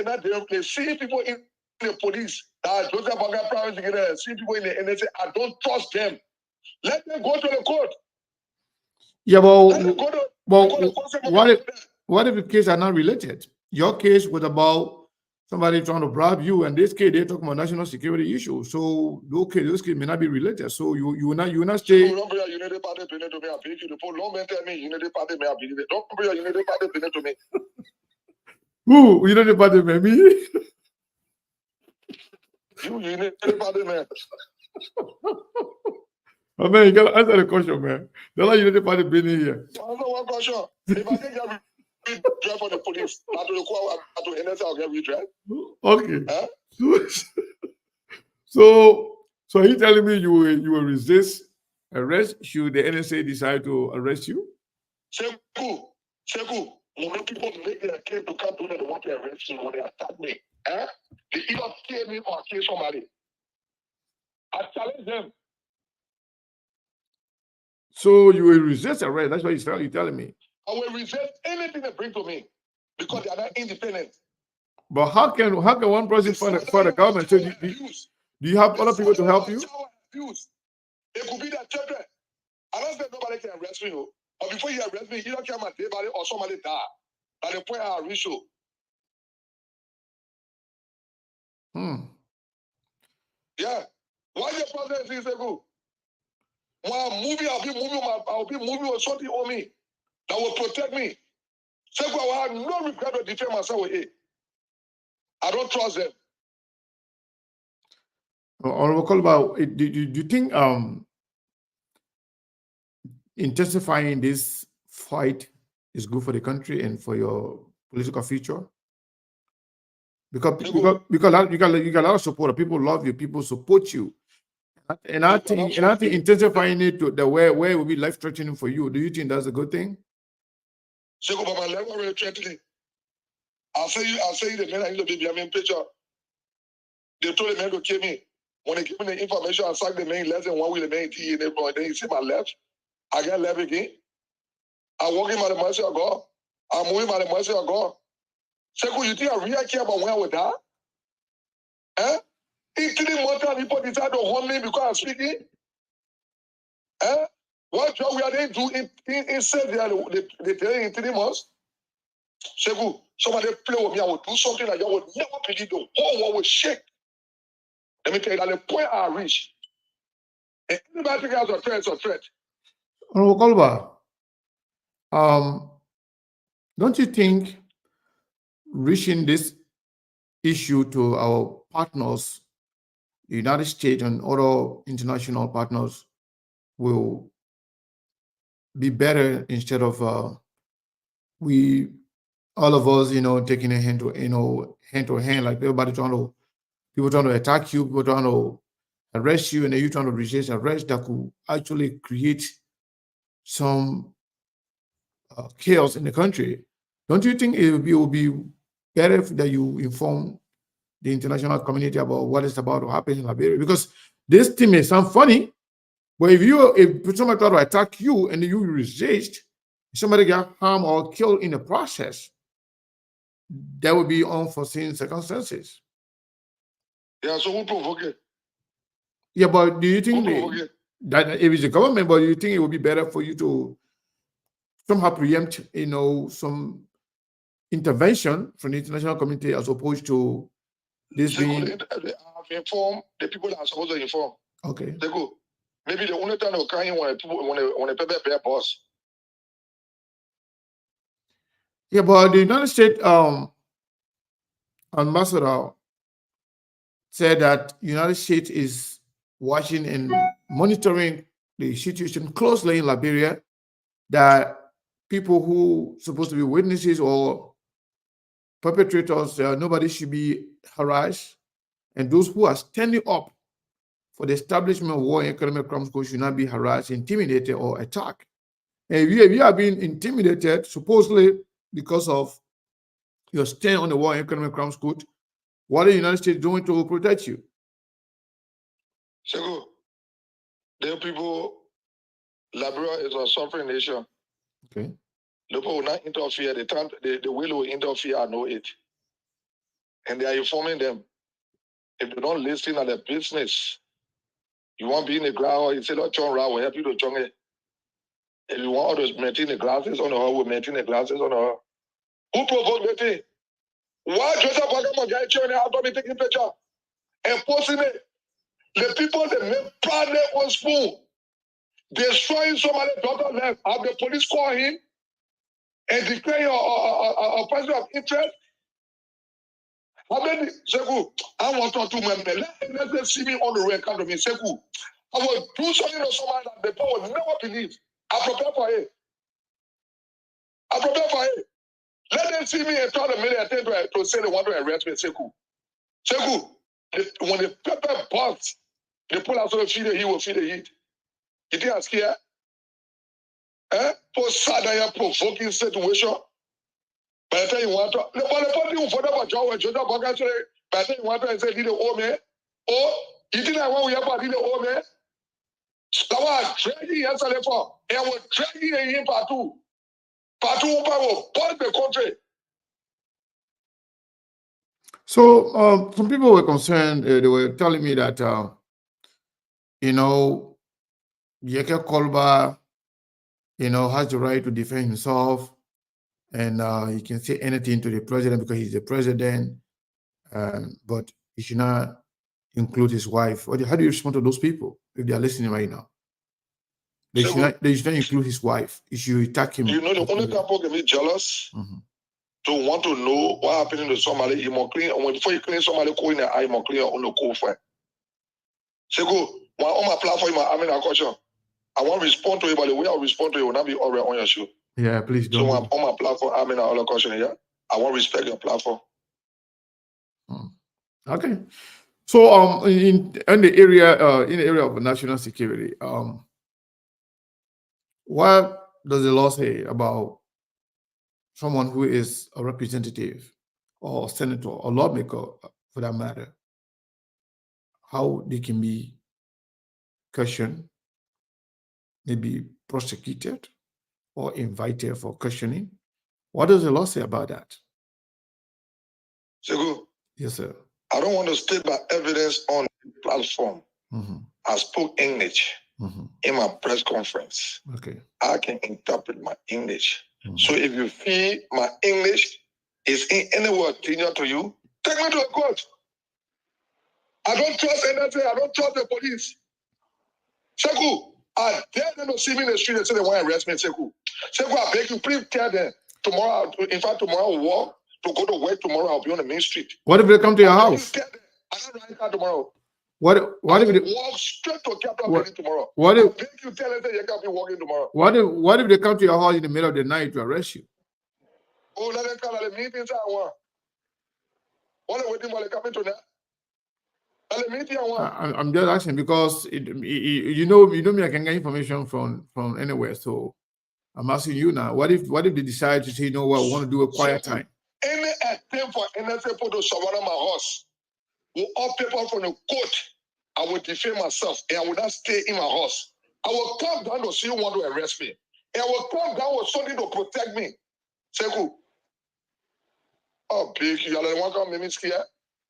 not they see people in the police. Joseph Boga Private Secretary, see people in the NSA. I don't trust them. Let them go to the court. Yeah, Let them go to the court. What if the case are not related? Your case was about somebody trying to bribe you, and this case they're talking about national security issues. So okay, those cases may not be related. So you will not stay. Don't bring your Unity Party to me. I believe you. The poor long man tell me Unity Party me. I believe it. Don't bring your Unity Party to me. Who Unity Party man? Me? You Unity Party man. Oh man, you gotta answer the question, man. That's why Unity Party been in here. I don't know what question. If I think you redress for the police, not to the court, not to NSA, I'll get redress. Okay. Huh? So are you telling me you will resist arrest should the NSA decide to arrest you? Seku, when people make their case to come to them, they want to arrest me when they attack me. Eh? They either kill me or kill somebody. I challenge them. So you will resist arrest. That's what you're telling me. I will resist anything they bring to me because they are not independent. But how can one person for the government? So do you have other people to help you? It could be their children. I don't think nobody can arrest me. But before you arrest me, you don't care my dead body or somebody die. At the point I reach you. Yeah. Why your president is good? One movie, I'll be moving with something on me that will protect me. So I have no regret to defend myself with it. I don't trust them. Honorable Kolba, do you think intensifying this fight is good for the country and for your political future? Because you got a lot of support. People love you. People support you. And I think intensifying it to the where it will be life threatening for you. Do you think that's a good thing? I'll say you the man I need to be a picture. They told the man to kill me. When they give me the information, I sacked the man less than 1 week, the man tea in the boy. Then you see my left. I get left again. I walk in by the mercy of God. I'm moving by the mercy of God. Seku, you think I really care about when I would die? Eh? In 3 months, people decide to harm me because I'm speaking. Eh? What job we are going to do in Serbia, they tell you in 3 months? Seku, somebody play with me, I will do something that you would never believe. The whole world will shake. Let me tell you, at the point I reach, and anybody think has a threat, it's a threat. Honorable Kolba, don't you think reaching this issue to our partners, the United States and other international partners, will be better instead of all of us, taking a hand to hand, like everybody people trying to attack you, people trying to arrest you, and then you trying to resist arrest that could actually create some chaos in the country. Don't you think it will be better that you inform the international community about what is about to happen in Liberia? Because this thing may sound funny, but if somebody try to attack you and you resist, somebody get harmed or killed in the process, that would be unforeseen circumstances. Yeah, so who provoke it? Yeah, but do you think that if it's the government, but do you think it would be better for you to somehow preempt, some intervention from the international community as opposed to this being? I've informed the people that are supposed to inform. Okay. They go. Maybe the only time they'll come in when a paper bear boss. Yeah, but the United States ambassador said that United States is watching and monitoring the situation closely in Liberia, that people who supposed to be witnesses or perpetrators, nobody should be harassed, and those who are standing up for the establishment of war and economic crimes code should not be harassed, intimidated, or attacked. And if you are being intimidated, supposedly because of your stand on the war and economic crimes code, what are the United States doing to protect you? So, the people, Liberia is a suffering nation. Okay. People will not interfere. The way they will interfere, I know it. And they are informing them. If they don't listen at the business, you want to be in the ground, you say, "Look, John Ra will help you to John." If you want to maintain the glasses on her, we'll maintain the glasses on her. Who provoked the thing? Why Joseph Wagama guy showing out me taking picture and posting it? The people that make proudly on spoon, destroying somebody daughter left. Have the police call him and declare a person of interest? How many Seku? I want to do my let them see me on the road and come to me. Seku, I will do something to somebody that the people will never believe. I prepare for it. I prepare for it. Let them see me and tell the military to say they want to arrest me. Seku. Seku, when the pepper busts, they pull out so the feed he will feed the heat. You think I'm scared? For sad provoking situation. By the time you want to, the party will follow about Joe and Joe Boga. By the time you want to say, "Did the old man?" Oh, you think I want to hear about the old man? That was trading yesterday for. And I was trading in him part two. Part two will burn the country. So some people were concerned. They were telling me that Yeke Kolba, has the right to defend himself, and he can say anything to the president because he's the president. But he should not include his wife. How do you respond to those people if they are listening right now? They should not include his wife. You should attack him. You know, the only couple can be jealous to want to know what happened to somebody. He more clean. And before you clean somebody, clean the eye more clean on the cold friend. So go on my platform. I mean, a question. I want to respond to it, but the way I respond to it will not be already on your show. Yeah, please don't. So on my platform, I mean, all the question here. I want to respect your platform. Okay. So in the area of national security, what does the law say about someone who is a representative or senator or lawmaker, for that matter, how they can be questioned, maybe prosecuted or invited for questioning? What does the law say about that? Segu, Yes, sir. I don't want to state my evidence on the platform. I spoke English in my press conference. Okay. I can interpret my English. So if you feel my English is in any way clear to you, take me to a court. I don't trust anything. I don't trust the police. Seku, I dare them to see me in the street and say they want to arrest me. Seku, I beg you, please tell them. Tomorrow, in fact, tomorrow I'll walk to go to work. Tomorrow I'll be on the main street. What if they come to your house? Tell them. I don't ride car tomorrow. What if they walk straight to Capital tomorrow? What if you tell them that you can't be walking tomorrow? What if they come to your house in the middle of the night to arrest you? Oh, let them come at the meetings I want. What are waiting for the coming to that? At the meeting I want. I'm just asking because you know me, I can get information from anywhere. So I'm asking you now. What if they decide to say, you know what, we want to do a quiet time? Any attempt for any people to surrender my house, with all people from the court, I will defend myself and I will not stay in my house. I will come down to see who want to arrest me. And I will come down with something to protect me. Seku. Oh, big, you are the one come me scared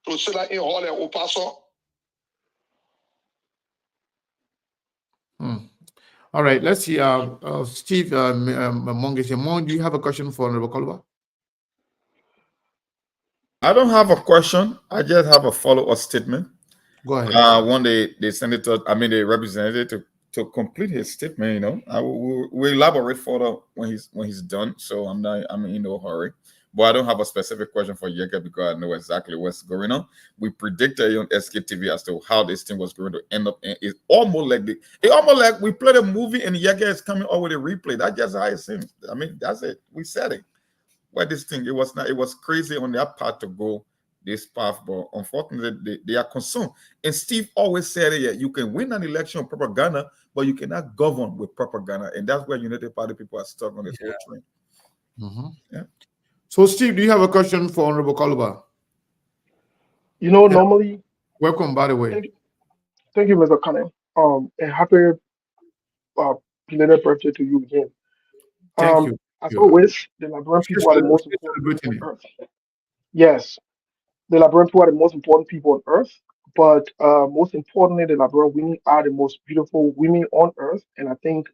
to sit in hall and Opaso. All right, let's see. Steve Monge, do you have a question for Honorable Kolba? I don't have a question. I just have a follow-up statement. Go ahead. One day the senator, the representative, to complete his statement. I will elaborate further when he's done. So I'm in no hurry. But I don't have a specific question for Yeke because I know exactly what's going on. We predicted on SKTV as to how this thing was going to end up. And it's almost like we played a movie and Yeke is coming out with a replay. That's just how it seems. That's it. We said it. Why this thing? It was crazy on their part to go this path, but unfortunately they are concerned. And Steve always said it, yeah, you can win an election with propaganda, but you cannot govern with propaganda. And that's where United Party people are stuck on this whole train. Yeah. So Steve, do you have a question for Honorable Kolba? Normally. Welcome, by the way. Thank you, Mr. Kane. And happy belated birthday to you again. Thank you. As You're always, the Liberian people are the most still important people celebrating on earth. Yes, the Liberian people are the most important people on earth. But most importantly, the Liberian women are the most beautiful women on earth. And I think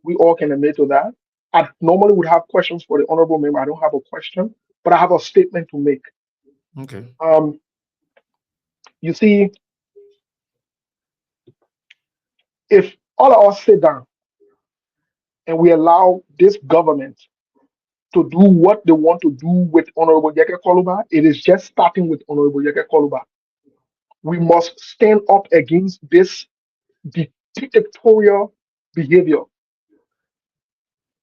we all can admit to that. I normally would have questions for the honorable member. I don't have a question, but I have a statement to make. it. Okay. You see, if all of us sit down and we allow this government to do what they want to do with Honorable Yeke Koluba, it is just starting with Honorable Yeke Koluba. We must stand up against this dictatorial behavior.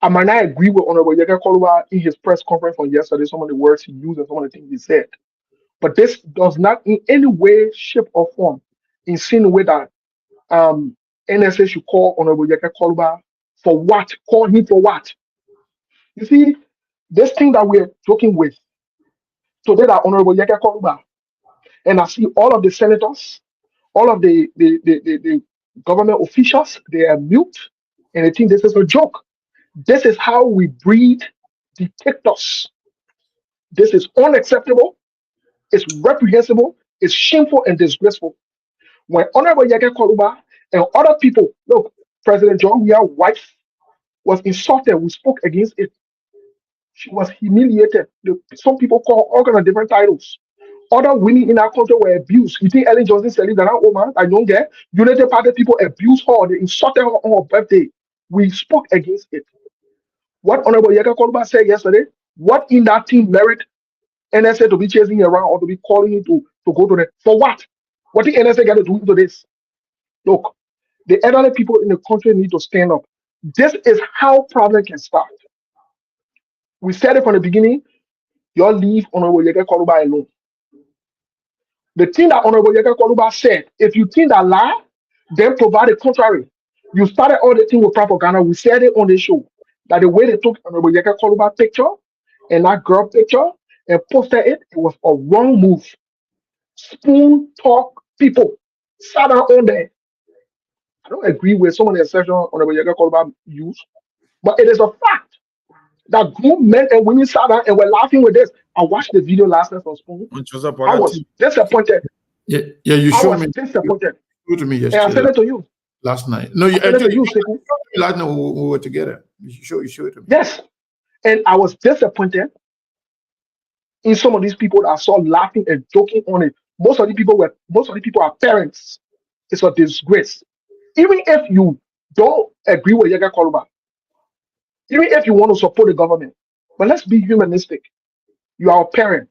I might not agree with Honorable Yeke Koluba in his press conference from yesterday, some of the words he used and some of the things he said. But this does not in any way, shape, or form insinuate that NSA should call Honorable Yeke Koluba for what? Call him for what? You see, this thing that we're joking with today, that Honorable Yeke Koluba, and I see all of the senators, all of the government officials, they are mute, and they think this is a joke. This is how we breed dictators. This is unacceptable. It's reprehensible. It's shameful and disgraceful. When Honorable Yeke Koluba and other people, look, President John Weah's wife was insulted. We spoke against it. She was humiliated. Some people call all kinds of different titles. Other women in our country were abused. You think Ellen Johnson said that woman, I don't get. United Party people abused her. They insulted her on her birthday. We spoke against it. What Honorable Yeke Koluba said yesterday, what in that team merit NSA to be chasing you around or to be calling you to go to them? For what? What the NSA got to do into this? Look, the elderly people in the country need to stand up. This is how problem can start. We said it from the beginning, y'all leave Honorable Yeke Koluba alone. The thing that Honorable Yeke Koluba said, if you think that lie, then provide the contrary. You started all the thing with propaganda. We said it on the show that the way they took Honorable Yeke Koluba picture and that girl picture and posted it, it was a wrong move. Spoon talk people sat down on there. I don't agree with some of the assertions Honorable Yeke Koluba used, but it is a fact that grown men and women sat down and were laughing with this. I watched the video last night from Spoon. I was disappointed. Yeah, you I showed was me. disappointed. You showed to me And I yesterday, said it to you. last night. No, you I said it to actually you, you Sekou. showed me last night when we were together. You showed it to me. Yes. And I was disappointed in some of these people that I saw laughing and joking on it. Most of the people are parents. It's a disgrace. Even if you don't agree with Yeke Koluba, even if you want to support the government, but let's be humanistic. You are a parent.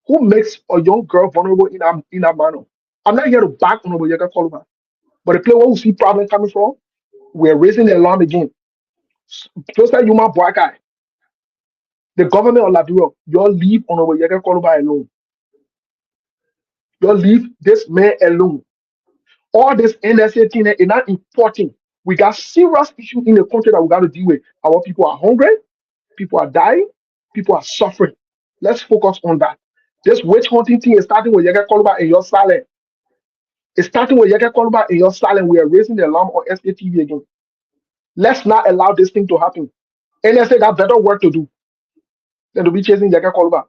Who makes a young girl vulnerable in a manner? I'm not here to back Honorable Yeke Koluba, but the place where we see problem coming from, we're raising the alarm again. Just like Human Black Guy, the government of Liberia, y'all leave Honorable Yeke Koluba alone. Y'all leave this man alone. All this NSA thing is not important. We got serious issues in the country that we got to deal with. Our people are hungry, people are dying, people are suffering. Let's focus on that. This witch hunting thing is starting with Yeke Koluba and your silent. It's starting with Yeke Koluba and your silent. We are raising the alarm on SKTV again. Let's not allow this thing to happen. NSA got better work to do than to be chasing Yeke Koluba.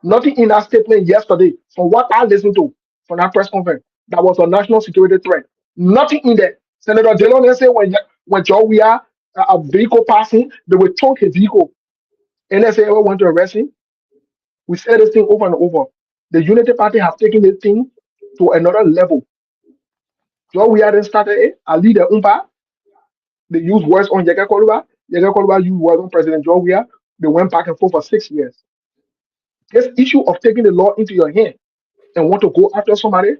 Nothing in that statement yesterday, from what I listened to from that press conference, that was a national security threat. Nothing in there. Senator Delon said when Joe we are a vehicle passing, they will choke a vehicle. NSA ever went to arrest him? We said this thing over and over. The Unity Party have taken this thing to another level. Joe we are then started it. I lead the UMPA. They used words on Yeke Koluba. Yeke Koluba used words on President Joe Weah. They went back and forth for 6 years. This issue of taking the law into your hand and want to go after somebody,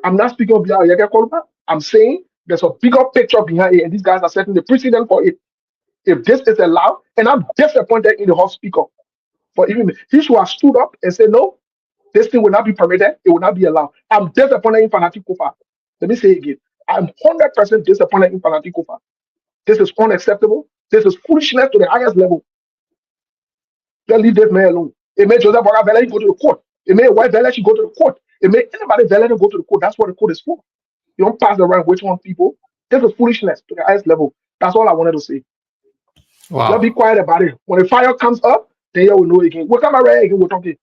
I'm not speaking of Yeke Koluba. I'm saying there's a bigger picture behind it, and these guys are setting the precedent for it. If this is allowed, and I'm disappointed in the House Speaker for even he should have stood up and said, no, this thing will not be permitted, it will not be allowed. I'm disappointed in Fanatic Kofa. Let me say it again. I'm 100% disappointed in Fanatic Kofa. This is unacceptable. This is foolishness to the highest level. Just leave this man alone. It made Joseph Boga Vele go to the court. It made White Vele go to the court. It made anybody Vele go to the court. That's what the court is for. You don't pass the right which one people. This is foolishness to the highest level. That's all I wanted to say. Just be Wow. quiet about it. When the fire comes up, then you will know again. We'll come around again. We'll talk it.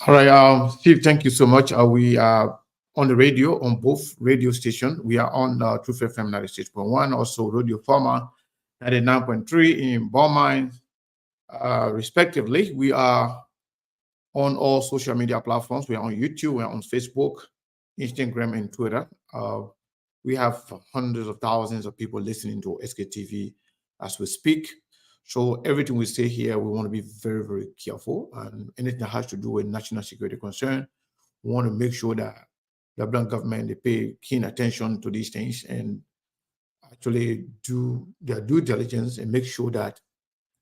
All right, Steve, thank you so much. We are on the radio on both radio stations. We are on Truth FM 96.1, also Radio Forma 99.3 in Beaumont, respectively. We are on all social media platforms. We are on YouTube, we are on Facebook, Instagram, and Twitter. We have hundreds of thousands of people listening to SKTV as we speak. So everything we say here, we want to be very, very careful. And anything that has to do with national security concern, we want to make sure that the Liberian government, they pay keen attention to these things and actually do their due diligence and make sure that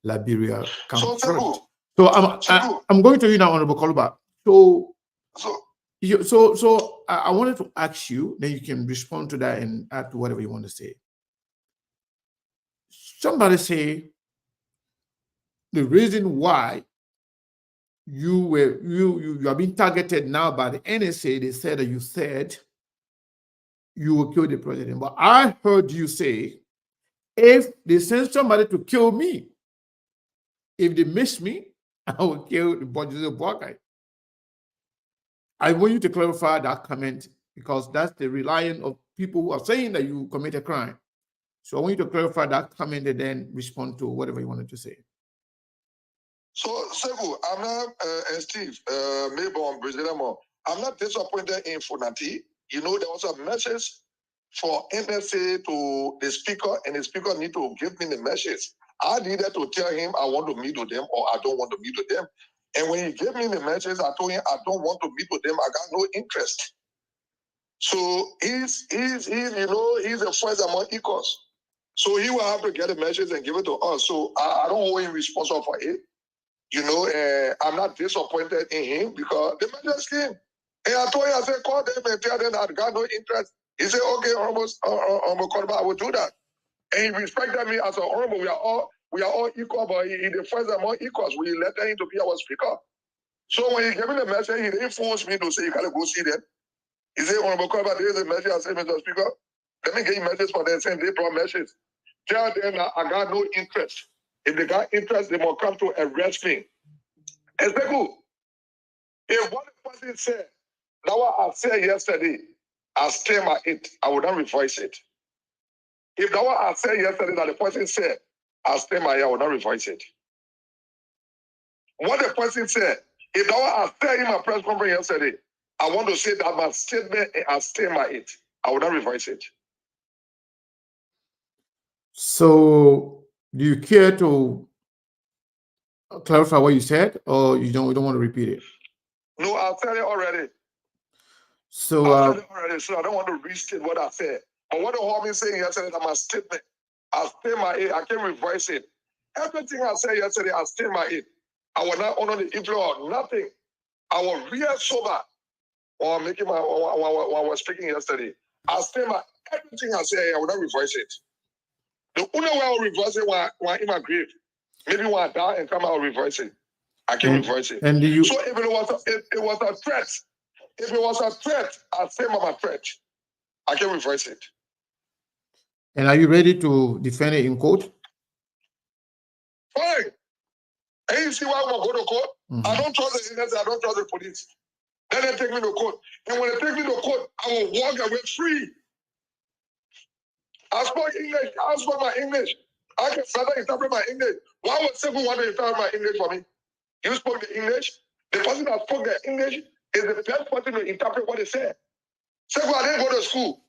Liberia comes So first. Seku, So Seku, I'm going to you now, Honorable Koluba. So so I wanted to ask you, then you can respond to that and add to whatever you want to say. Somebody say the reason why you are being targeted now by the NSA, they said that you said you will kill the president. But I heard you say, if they send somebody to kill me, if they miss me, I will kill the bodies of Buckeye. I want you to clarify that comment because that's the reliance of people who are saying that you commit a crime. So I want you to clarify that comment and then respond to whatever you wanted to say. So Seku, I'm not and Steve, Mayborn, Brazil, I'm not disappointed in Funati. You know, there was a message for NSA to the speaker, and the speaker need to give me the message. I needed to tell him I want to meet with them or I don't want to meet with them. And when he gave me the message, I told him I don't want to meet with them. I got no interest. So he's a friend among equals. So he will have to get a message and give it to us. So I don't hold him responsible for it. You know, I'm not disappointed in him because the message came. And I told him, I said, call them and tell them I got no interest. He said, okay, almost, I will do that. And he respected me as an honorable. We are all equal, but he defines them all equals. We let him to be our speaker. So when he gave me the message, he didn't force me to say, you gotta go see them. He said, Honorable Korba, there is a message. I said, Mr. Speaker, let me get you message for them, saying they brought message. Tell them that I got no interest. If they got interest, they must come to arrest me. And if what the person said, now what I said yesterday, I stand by it, I will not revise it. If that what I said yesterday that the person said, I stand by it, I will not revise it. What the person said, if that what I said in my press conference yesterday, I want to say that my statement, I stand by it. I will not revise it. So do you care to clarify what you said, or you don't want to repeat it? No, I've said it already. So I've said it already, so I don't want to restate what I said. But what the homie saying yesterday that my statement, I stand by it, I can't revise it. Everything I said yesterday, I stand by it. I will not honor the influence of nothing. I was real sober while making my while I was speaking yesterday. I stand by everything I say, I will not revise it. The only way I'll reverse it when in my grave. Maybe when I die and come out, I'll reverse it. I can reverse it. And do you? So if it was a threat, if it was a threat, I'll say my threat. I can reverse it. And are you ready to defend it in court? Fine. And you see why I'm going to go to court? I don't trust the innocent, I don't trust the police. Then they take me to court. And when they take me to court, I will walk away free. I spoke English. I spoke my English. I can further interpret my English. Why would someone want to interpret my English for me? You spoke the English. The person that spoke the English is the best person to interpret what they said. Second, I didn't go to school.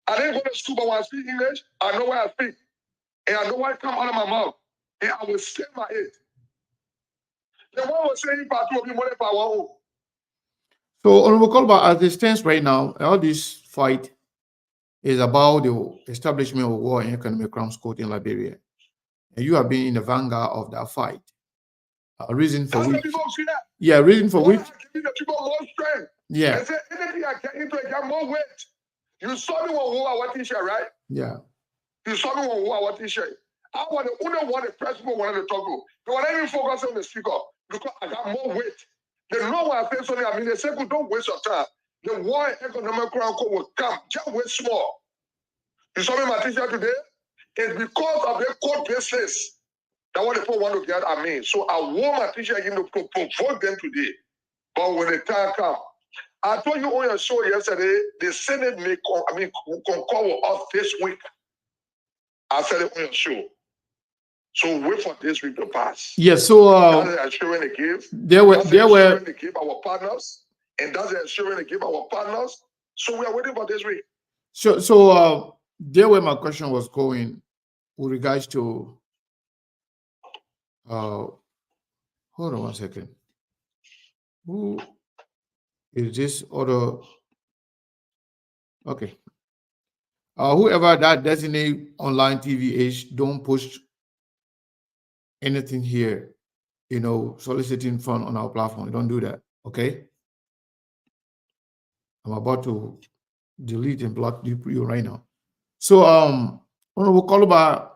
I didn't go to school, but when I speak English, I know where I speak. And I know what comes out of my mouth. And I will say my it. The one was saying part two of me more than power. So, Honorable Kolba, as it stands right now, all this fight is about the establishment of war and economic crimes court in Liberia. And you have been in the vanguard of that fight. Reason for which, reason for which, Giving the people more strength. yeah, I said, anything I get into, I get more weight. You saw me on who I want t-shirt, right? yeah. You saw me on who I want t-shirt. I want the only one the press people wanted to talk to. They were not even focusing on the speaker because I got more weight. They know when I say something, I mean, they say, don't waste your time. The war economic crime code will come. Just wait small. You saw me in my t-shirt today? It's because of the court business. That's what the people want to get at me. So I want my teacher again to provoke them today. But when the time comes, I told you on your show yesterday, the Senate may concur with us this week. I said it on your show. So wait for this week to pass. Yes. So that's the assurance they give. They give our partners, and that's the assurance they give our partners. So we are waiting for this week. So there where my question was going with regards to hold on one second. Who is this other? Okay. Whoever that designate online TV is, don't push anything here, soliciting fund on our platform. Don't do that. Okay. I'm about to delete and block you right now. So Honorable Koluba,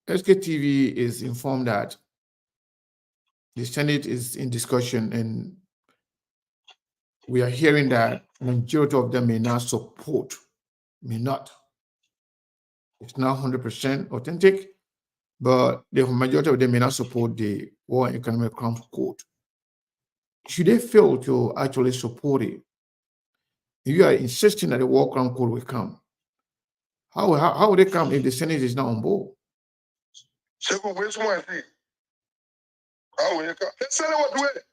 SKTV is informed that the Senate is in discussion, and we are hearing that the majority of them may not. It's not 100% authentic, but the majority of them may not support the War and Economic Crimes Code. Should they fail to actually support it, if you are insisting that the War Crime Code will come, how will they come if the Senate is not on board? The Senate will do it.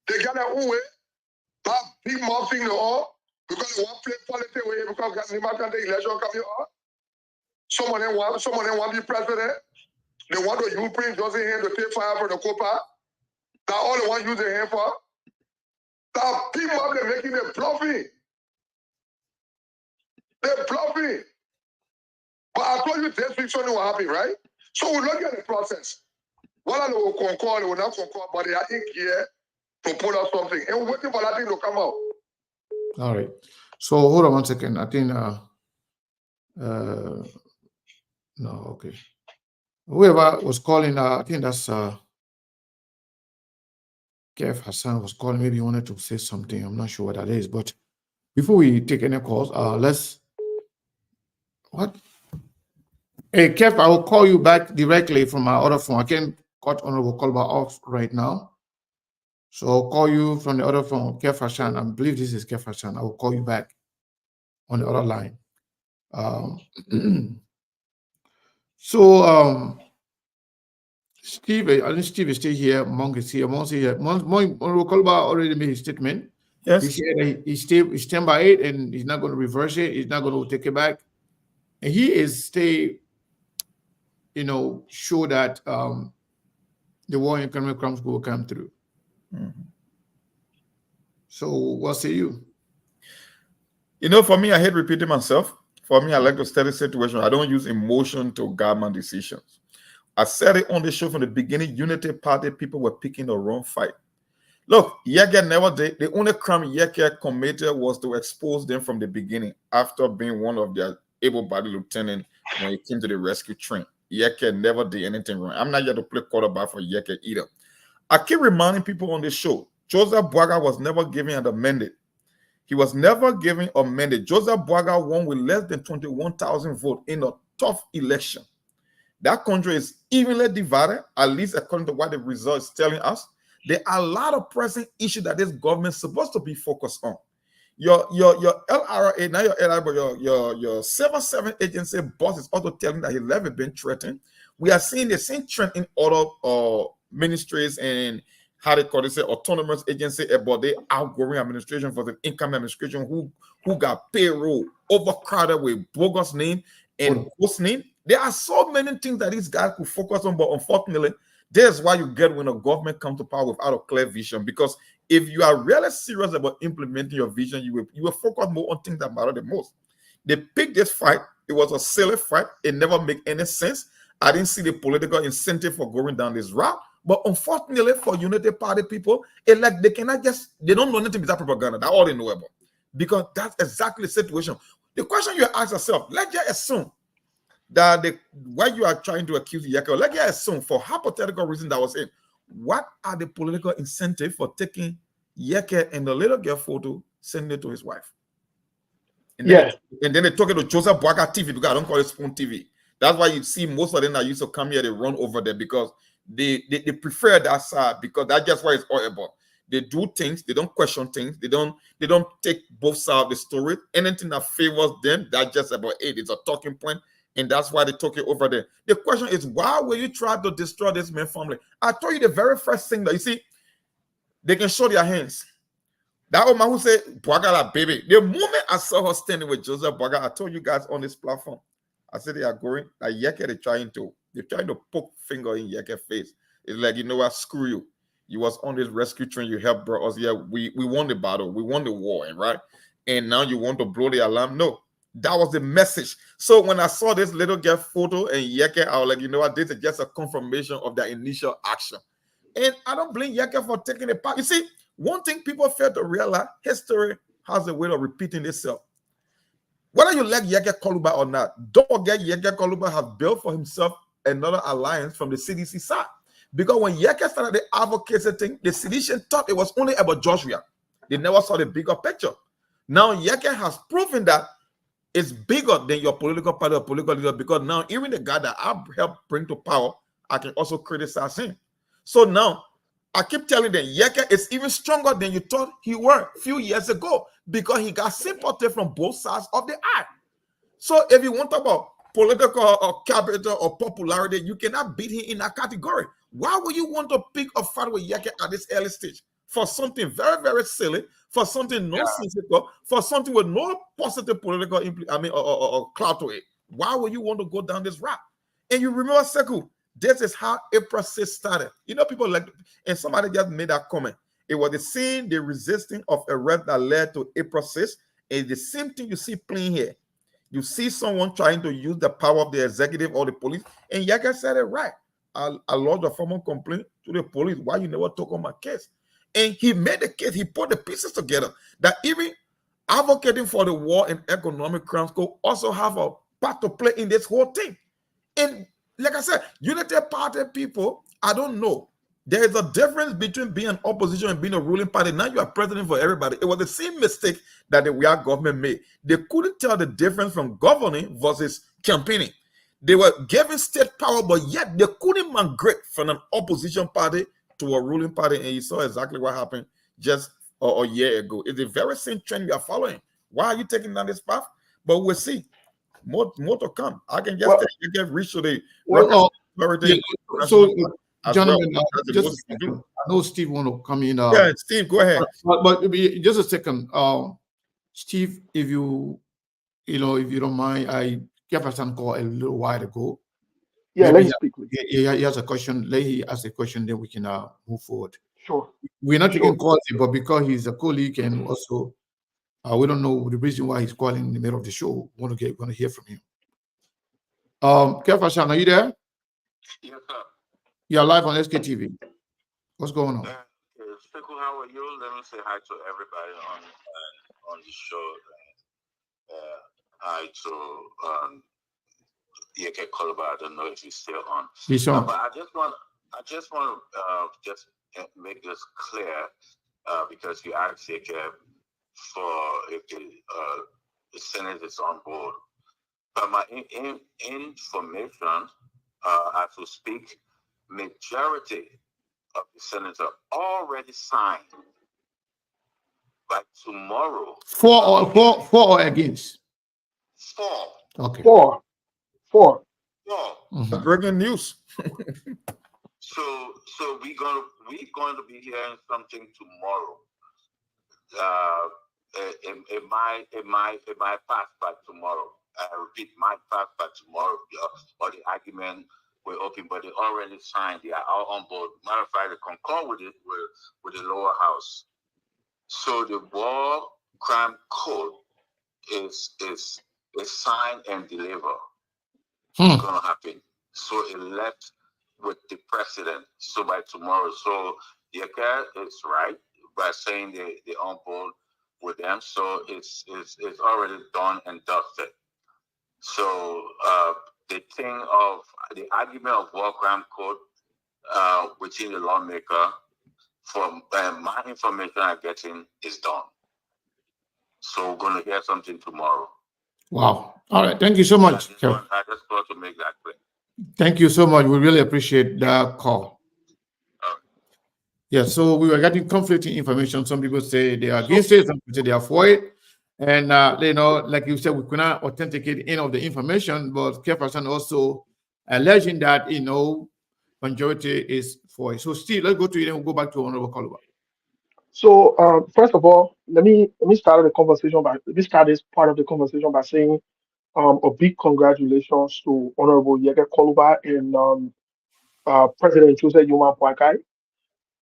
They got their own way. That big mob thing they all, because they want to play politics way, because the election coming on. Some of them want to be president. They want to use Prince Joseph hand to take fire for the Copa. That's all they want to use their hand for. That big mob they're making them bluffing. They're bluffing. But I told you this week something will happen, right? So we look at the process. Whether they will concord, they will not concord, but they are in here to put out something. And we're waiting for that thing to come out. All right. So hold on one second. I think no, okay. Whoever was calling, I think that's Kev Hassan was calling. Maybe he wanted to say something. I'm not sure what that is. But before we take any calls, Hey, Kev, I will call you back directly from my other phone. I can't cut Honorable Koluba off right now. So I'll call you from the other phone, Kev Hassan. I believe this is Kev Hassan. I will call you back on the other line. Steve, I think Steve is still here. Monk is here. Monk is here. Honorable Koluba already made his statement. Yes. He said he stand by it, and he's not going to reverse it. He's not going to take it back. And he is sure that the War and Economic Crimes will come through. Mm-hmm. So what say you? For me, I hate repeating myself. For me, I like to study situation. I don't use emotion to guide my decisions. I said it on the show from the beginning. Unity Party people were picking the wrong fight. Look, Yeke never did. The only crime Yeke committed was to expose them from the beginning after being one of their able-bodied lieutenants when it came to the rescue train. Yeke never did anything wrong. I'm not here to play quarterback for Yeke either. I keep reminding people on this show, Joseph Boaga was never given an amended. He was never given a mandate. Joseph Boaga won with less than 21,000 votes in a tough election. That country is evenly divided, at least according to what the result is telling us. There are a lot of pressing issues that this government is supposed to be focused on. Your LRA, not your LRA, but your civil service agency boss is also telling that his level been threatened. We are seeing the same trend in other ministries and how they call it, autonomous agency about the outgoing administration for the income administration who got payroll overcrowded with bogus name and post name. There are so many things that these guys could focus on, but unfortunately, there's why you get when a government comes to power without a clear vision. Because if you are really serious about implementing your vision, you will focus more on things that matter the most. They picked this fight. It was a silly fight. It never made any sense. I didn't see the political incentive for going down this route. But unfortunately for Unity Party people, they don't know anything without propaganda. That's all they know about. Because that's exactly the situation. The question you ask yourself, let's just assume that what you are trying to accuse Yeke, let's just assume for hypothetical reason that was it. What are the political incentives for taking Yeke and the little girl photo, sending it to his wife? And then, and then they took it to Joseph Boaga TV, because I don't call it Spoon TV. That's why you see most of them that used to come here, they run over there because they prefer that side, because that's just what it's all about. They do things, they don't question things, they don't take both sides of the story. Anything that favors them, that's just about it. It's a talking point, and that's why they took it over there. The question is, why will you try to destroy this man's family? I told you the very first thing that you see, they can show their hands. That old man who said Boagala baby. The moment I saw her standing with Joseph Boaga, I told you guys on this platform, I said they are going, like Yeke, they're trying to poke finger in Yeke's face. It's like, you know what, screw you. You was on this rescue train, you helped brought us here. We won the battle, we won the war, right? And now you want to blow the alarm? No. That was the message. So when I saw this little girl photo and Yeke, I was like, you know what, this is just a confirmation of that initial action. And I don't blame Yeke for taking it back. You see, one thing people fail to realize, history has a way of repeating itself. Whether you like Yeke Koluba or not, don't forget Yeke Koluba has built for himself another alliance from the CDC side. Because when Yeke started the advocacy thing, the sedition thought it was only about Joshua. They never saw the bigger picture. Now Yeke has proven that it's bigger than your political party or political leader, because now even the guy that I helped bring to power, I can also criticize him. So now I keep telling them, Yeke is even stronger than you thought he were a few years ago, because he got sympathy from both sides of the aisle. So if you want to talk about political or capital or popularity, you cannot beat him in that category. Why would you want to pick a fight with Yeke at this early stage? For something very, very silly, for something nonsensical, for something with no positive political or clout to it. Why would you want to go down this route? And you remember, Sekou, this is how April 6 started. You know, people like, and somebody just made that comment. It was the same, the resisting of arrest that led to April 6. It's the same thing you see playing here. You see someone trying to use the power of the executive or the police, and Yeke said it right. I lodged a formal complaint to the police. Why you never took on my case? And he made the case, he put the pieces together, that even advocating for the war and economic crimes could also have a part to play in this whole thing. And like I said, United Party people, I don't know. There is a difference between being an opposition and being a ruling party. Now you are president for everybody. It was the same mistake that the Weah government made. They couldn't tell the difference from governing versus campaigning. They were given state power, but yet they couldn't migrate from an opposition party to a ruling party. And you saw exactly what happened just a year ago. It's the very same trend we are following. Why are you taking down this path? But we'll see. More to come. I can just get reach to the so, gentlemen, just I know Steve want to come in. Yeah, Steve, go ahead. But just a second, Steve, if you don't mind, I gave us a call a little while ago. Yeah, let me speak. He has a question. Let him ask a question, then we can move forward. Sure. We're not taking calls, but because he's a colleague and also we don't know the reason why he's calling in the middle of the show. Want to hear from him. Kefashan, are you there? Yes, sir. You're live on SKTV. What's going on? Sekou, how are you? Let me say hi to everybody on the show. Hi to Yeke Koluba. I don't know if he's still on. He's on. But I just want to make this clear because you asked Yeke for if the Senate is on board. But my information, as we speak, majority of the senators already signed. By tomorrow. For or against? 4. Okay. 4. Mm-hmm. Breaking news. So we're going to be hearing something tomorrow. It might pass by tomorrow. I repeat, might pass by tomorrow. Or the argument will open, but they already signed. They are all on board. Matter of fact, they concur with it with the lower house. So the war crime code is signed and delivered. It's going to happen. So it left with the president. So by tomorrow, so Yeke is right by saying they on board with them. So it's already done and dusted. So the thing of the argument of war crime code within the lawmaker, from my information I'm getting, is done. So we're going to hear something tomorrow. Wow. All right. Thank you so Yeah, much. this Kev. one, I just want to make that clear. Thank you so much. We really appreciate that call. All right. Yeah, so we were getting conflicting information. Some people say they are So, against it, some people say they are for it. And like you said, we could not authenticate any of the information, but Kefasan also alleging that majority is for it. So still, let's go to it and we'll go back to Honorable Koluba. so first of all, let me start this part of the conversation by saying a big congratulations to Honorable Yege Koluba and President Joseph Yuma Boakai.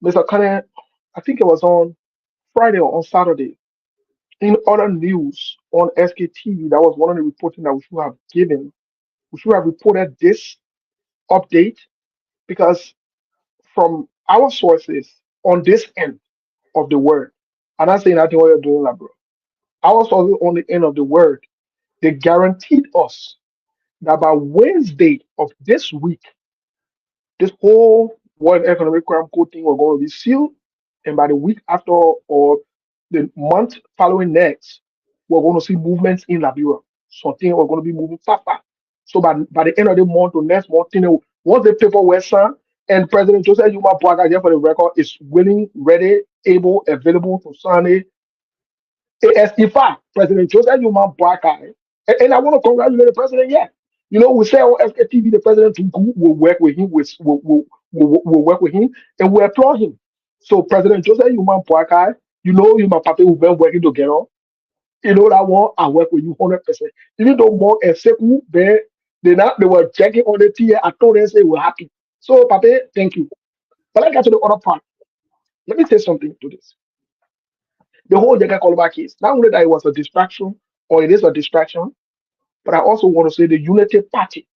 Mr. Kane, I think it was on Friday or on Saturday. In other news on SKTV, that was one of the reporting that we should have given. We should have reported this update because from our sources on this end of the word, I'm not saying nothing what you're doing, like, bro. Our sources on the end of the word, they guaranteed us that by Wednesday of this week, this whole World Economic Crime Code thing was going to be sealed, and by the week after or the month following next, we're going to see movements in Liberia. Something we're going to be moving faster. So by the end of the month or next month, once the paper was signed, and President Joseph Yuma Boakai, just for the record, is willing, ready, able, available to sign it. In fact, President Joseph Yuma Boakai, and I want to congratulate the president. Yeah, we say on FKTV, the president will work with him, will work with him, and we applaud him. So President Joseph Yuma Boakai, Yuma Pate, we've been working together. You know that one, I work with you 100%. Even though more and Seku, they were checking on the TA. I told them say we're happy. So Pate, thank you. But let's get to the other part. Let me say something to this. The whole Jega Koluba case, not only that it was a distraction, or it is a distraction, but I also want to say the Unity Party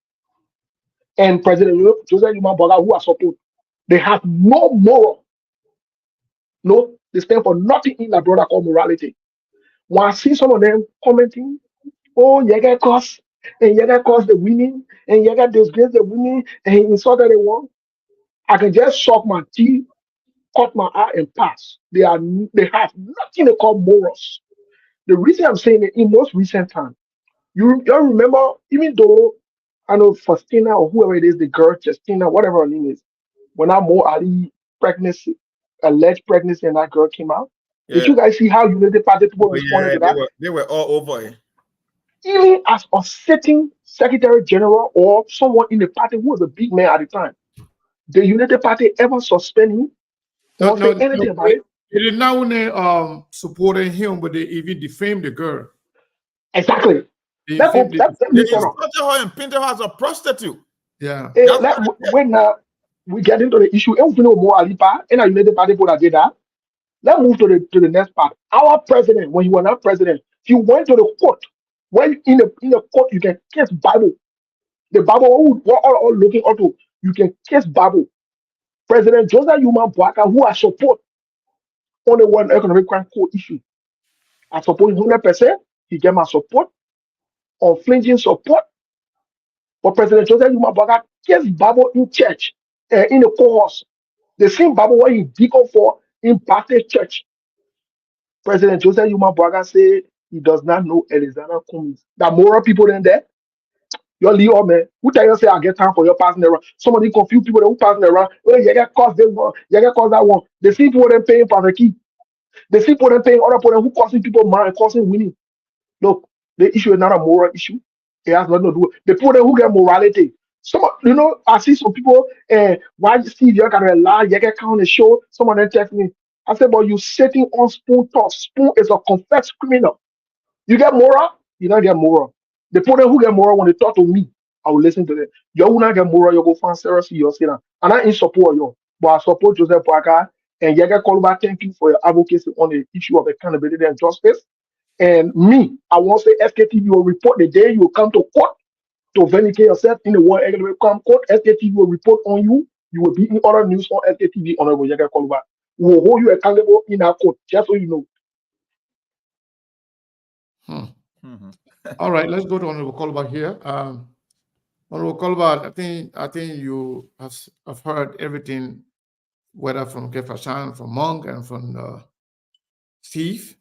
and President Joseph Yuma Boakai, who are supported, they have no moral. No, they stand for nothing in that brother called morality. When I see some of them commenting, oh, Yega cost, and Yega cost the winning, and Yega disgrace the winning, and he insulted the one, I can just suck my teeth, cut my eye, and pass. They have nothing they call morals. The reason I'm saying it in most recent time, you remember, even though I know Faustina or whoever it is, the girl, Justina, whatever her name is, when that Mo Ali pregnancy, alleged pregnancy, and that girl came out, did Yeah. you guys see how United Party people Oh, responded yeah, to that? they were all over it. Even as a sitting Secretary General or someone in the party who was a big man at the time, the United Party ever suspend him or say anything about it? They did not only supporting him, but they even defamed the girl. Exactly. They Let defamed me They shut up. insulted her and painted her as a prostitute. Yeah. When we get into the issue, and we know more Alipa and a United Party people that did that. Let's move to the next part. Our president, when he was not president, he went to the court. When in the court, you can kiss Bible. The Bible, we're all looking up to, you can kiss Bible. President Joseph Yuma Boakai, who I support on the World Economic Crime Code issue, I support 100%. He gave my support, unflinching support. But President Joseph Yuma Boakai kissed Bible in church, in the courthouse. The same Bible where he deacon for in Baptist church. President Joseph Yuma Boakai said he does not know Alexander Cummings. The moral people in there, your Leo man, who tell you say I get time for your passing around. Some of the confused people that who passing around, oh, you get cost this one, you get cost that one. They see people them paying for the key. They see people them paying other people who costing people mind, costing winning. Look, the issue is not a moral issue. It has nothing to do with the people them who get morality. Some I see some people, why Steve, you got a lie, you get count the show. Some of them text me. I said, but you sitting on Spoon Talk. Spoon is a confessed criminal. You get moral, you don't get moral. The people who get moral when they talk to me, I will listen to them. You will not get moral, you go find Sarah see your sinner. And I in support you, but I support Joseph Boakai and Yega Koluba. Thank you for your advocacy on the issue of accountability and justice. And me, I want to say SKTV will report the day you will come to court to vindicate yourself in the World Economic Crime Court. SKTV will report on you. You will be in other news on SKTV, Honorable Yega Koluba. We will hold you accountable in our court, just so you know. All right, let's go to Honorable Koluba here. Honorable Koluba, I think you have heard everything, whether from Kefasan, from Monk, and from Steve.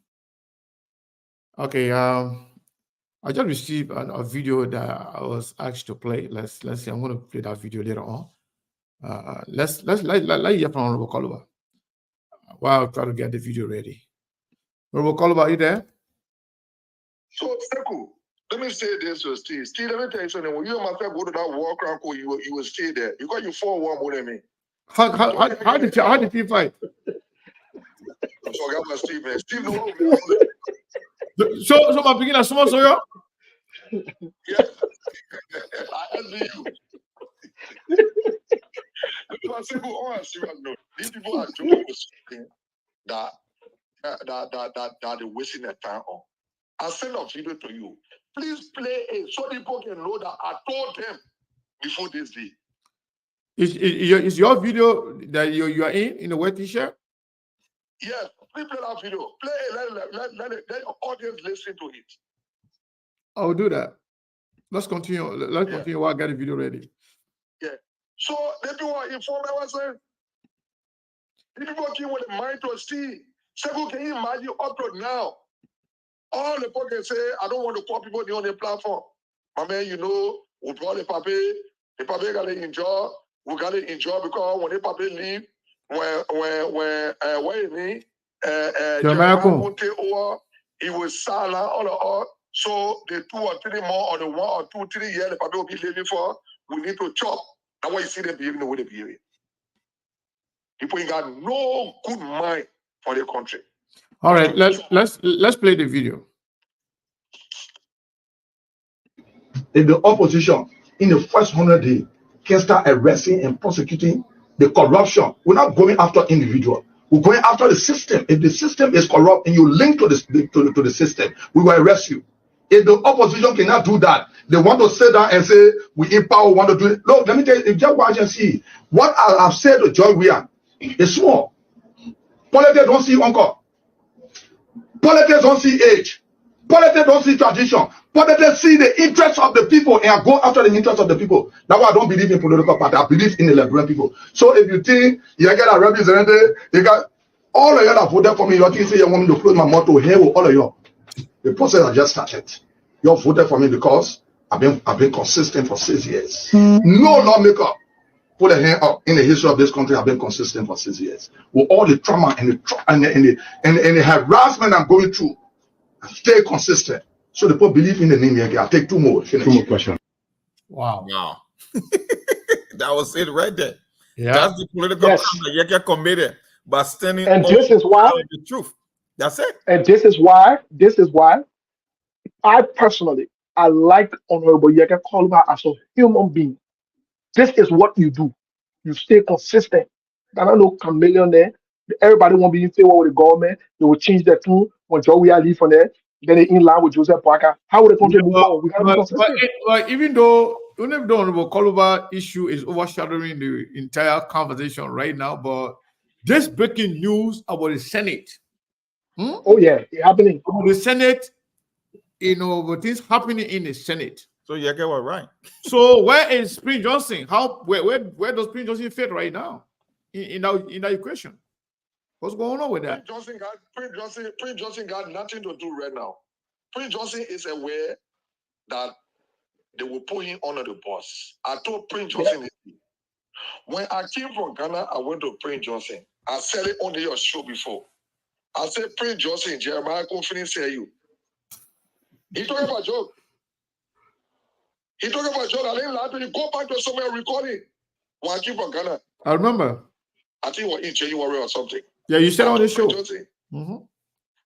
Okay. I just received a video that I was asked to play. Let's see. I'm going to play that video later on. Let's let hear from Honorable Koluba while I try to get the video ready. Honorable Koluba, are you there? So, Seku, let me say this to Steve. Steve, let me tell you something. When you and my friend go to that war crown, you will stay there because you fought war more than me. How did you fight? I forgot about Steve, man. Steve, no. So my beginner, so you. Yeah. I envy you. I say, on a serious note, these people are doing something that they're wasting their time on. I'll send a video to you. Please play it so people can know that I told them before this day. Is your video that you are in the white t-shirt? Yes, please play that video. Play it, let your audience listen to it. I will do that. Let's continue. Let's continue while I get the video ready. Yeah. So the people are informed. I was saying, the people came with the mind to see. Seku, can you imagine up to now? All the people can say, I don't want to call people on the platform. My man, you know, we brought the papi got to enjoy. We got to enjoy because when the papi leave, when Jeremiah take over, he was silent all. So the 2 or 3 more or the 1 or 2, 3 years the papi will be living for, we need to chop. That's why you see them behaving the way they behave. People ain't got no good mind for their country. All right, let's play the video. In the opposition, in the first 100 days, can start arresting and prosecuting the corruption. We're not going after individual. We're going after the system. If the system is corrupt and you link to the system, we will arrest you. If the opposition cannot do that, they want to sit down and say, we empower, we want to do it. Look, let me tell you, just watch and see. What I have said to Joy Weah is small. Politics don't see uncle. Politics don't see age. Politics don't see tradition. Politics see the interests of the people and go after the interests of the people. That's why I don't believe in political party. I believe in the Liberian people. So if you think you get a representative, you got all of you that voted for me, you think say you want me to close my mouth to hell with all of you. The process has just started. You voted for me because I've been consistent for 6 years. No lawmaker put a hand up in the history of this country. I've been consistent for 6 years. With all the trauma and the harassment I'm going through, I stay consistent. So the people believe in the name again. I'll take 2 more. Finish. 2 more questions. Wow. That was it right there. Yeah. That's the political crime that Yeke committed by standing And up this is why for the truth. That's it. And this is why I personally, I like Honorable Yeke Koluba as a human being. This is what you do. You stay consistent. I don't know chameleon there. Everybody won't be in favor with the government. They will change their tune when Joe Weah leave from there. Then they in line with Joseph Parker. How would the country move forward? We gotta be consistent. But even though the Honorable Koluba issue is overshadowing the entire conversation right now, but this breaking news about the Senate. Oh yeah, it's happening. About the Senate, what is happening in the Senate. So Yeke was right. So where is Prince Johnson? Where does Prince Johnson fit right now in that equation? What's going on with that? Prince Johnson got nothing to do right now. Prince Johnson is aware that they will put him under the bus. I told Prince Johnson when I came from Ghana, I went to Prince Johnson. I said it on your show before. I said, Prince Johnson, Jeremiah couldn't say you. He talking about joke. I didn't lie to you. Go back to somewhere recording. When I came from Ghana. I remember. I think you were in J Warrior or something. Yeah, you said on the show.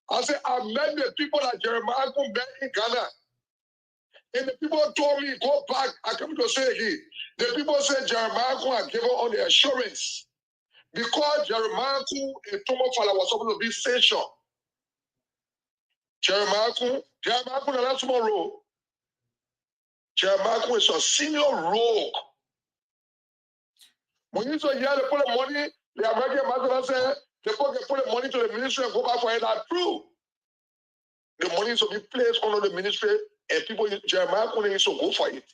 I said, I met the people that Jeremiah met in Ghana. And the people told me, go back. I come to say again. The people said Jeremiah had given on the assurance. Because Jeremiah and Tomo Fala was supposed to be station. Jeremiah that's tomorrow. Jeremiah is a senior rogue. When you say, yeah, they put the money, the American ambassador said, they put the money to the ministry and go back for it. That's true. The money is to be placed under the ministry, and people, Jeremiah needs to go for it.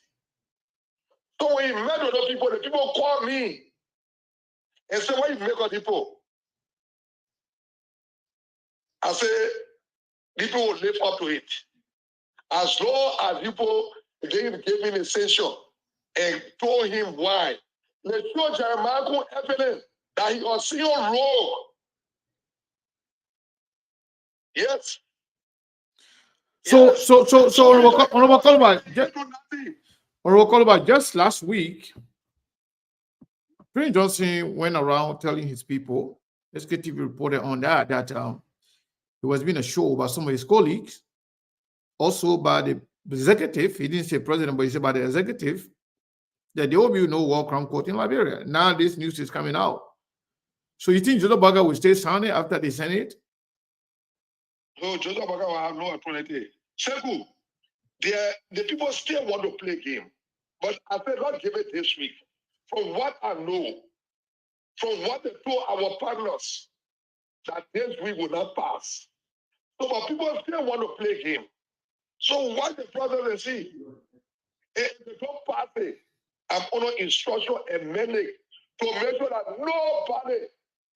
So when he met with the people called me and said, what you make of people? I said, people will live up to it. As long as people gave him a sanction and told him why, the show Jeremiah evidence that he was still wrong. Yes. So, Yes. Honorable Kolba, just last week, Prince Johnson went around telling his people, SKTV reported on that there was been a show by some of his colleagues, also by the executive. He didn't say president, but he said by the executive, that there will be no war crime court in Liberia. Now this news is coming out. So you think Joseph Baga will stay silent after they send it? No, Joseph Baga will have no authority. Seku, the people still want to play game. But I said, not give it this week. From what I know, from what they told our partners, that this week will not pass. So, but people still want to play game. So what the president see? If they don't pass it, I'm under instruction and mandate to make sure that nobody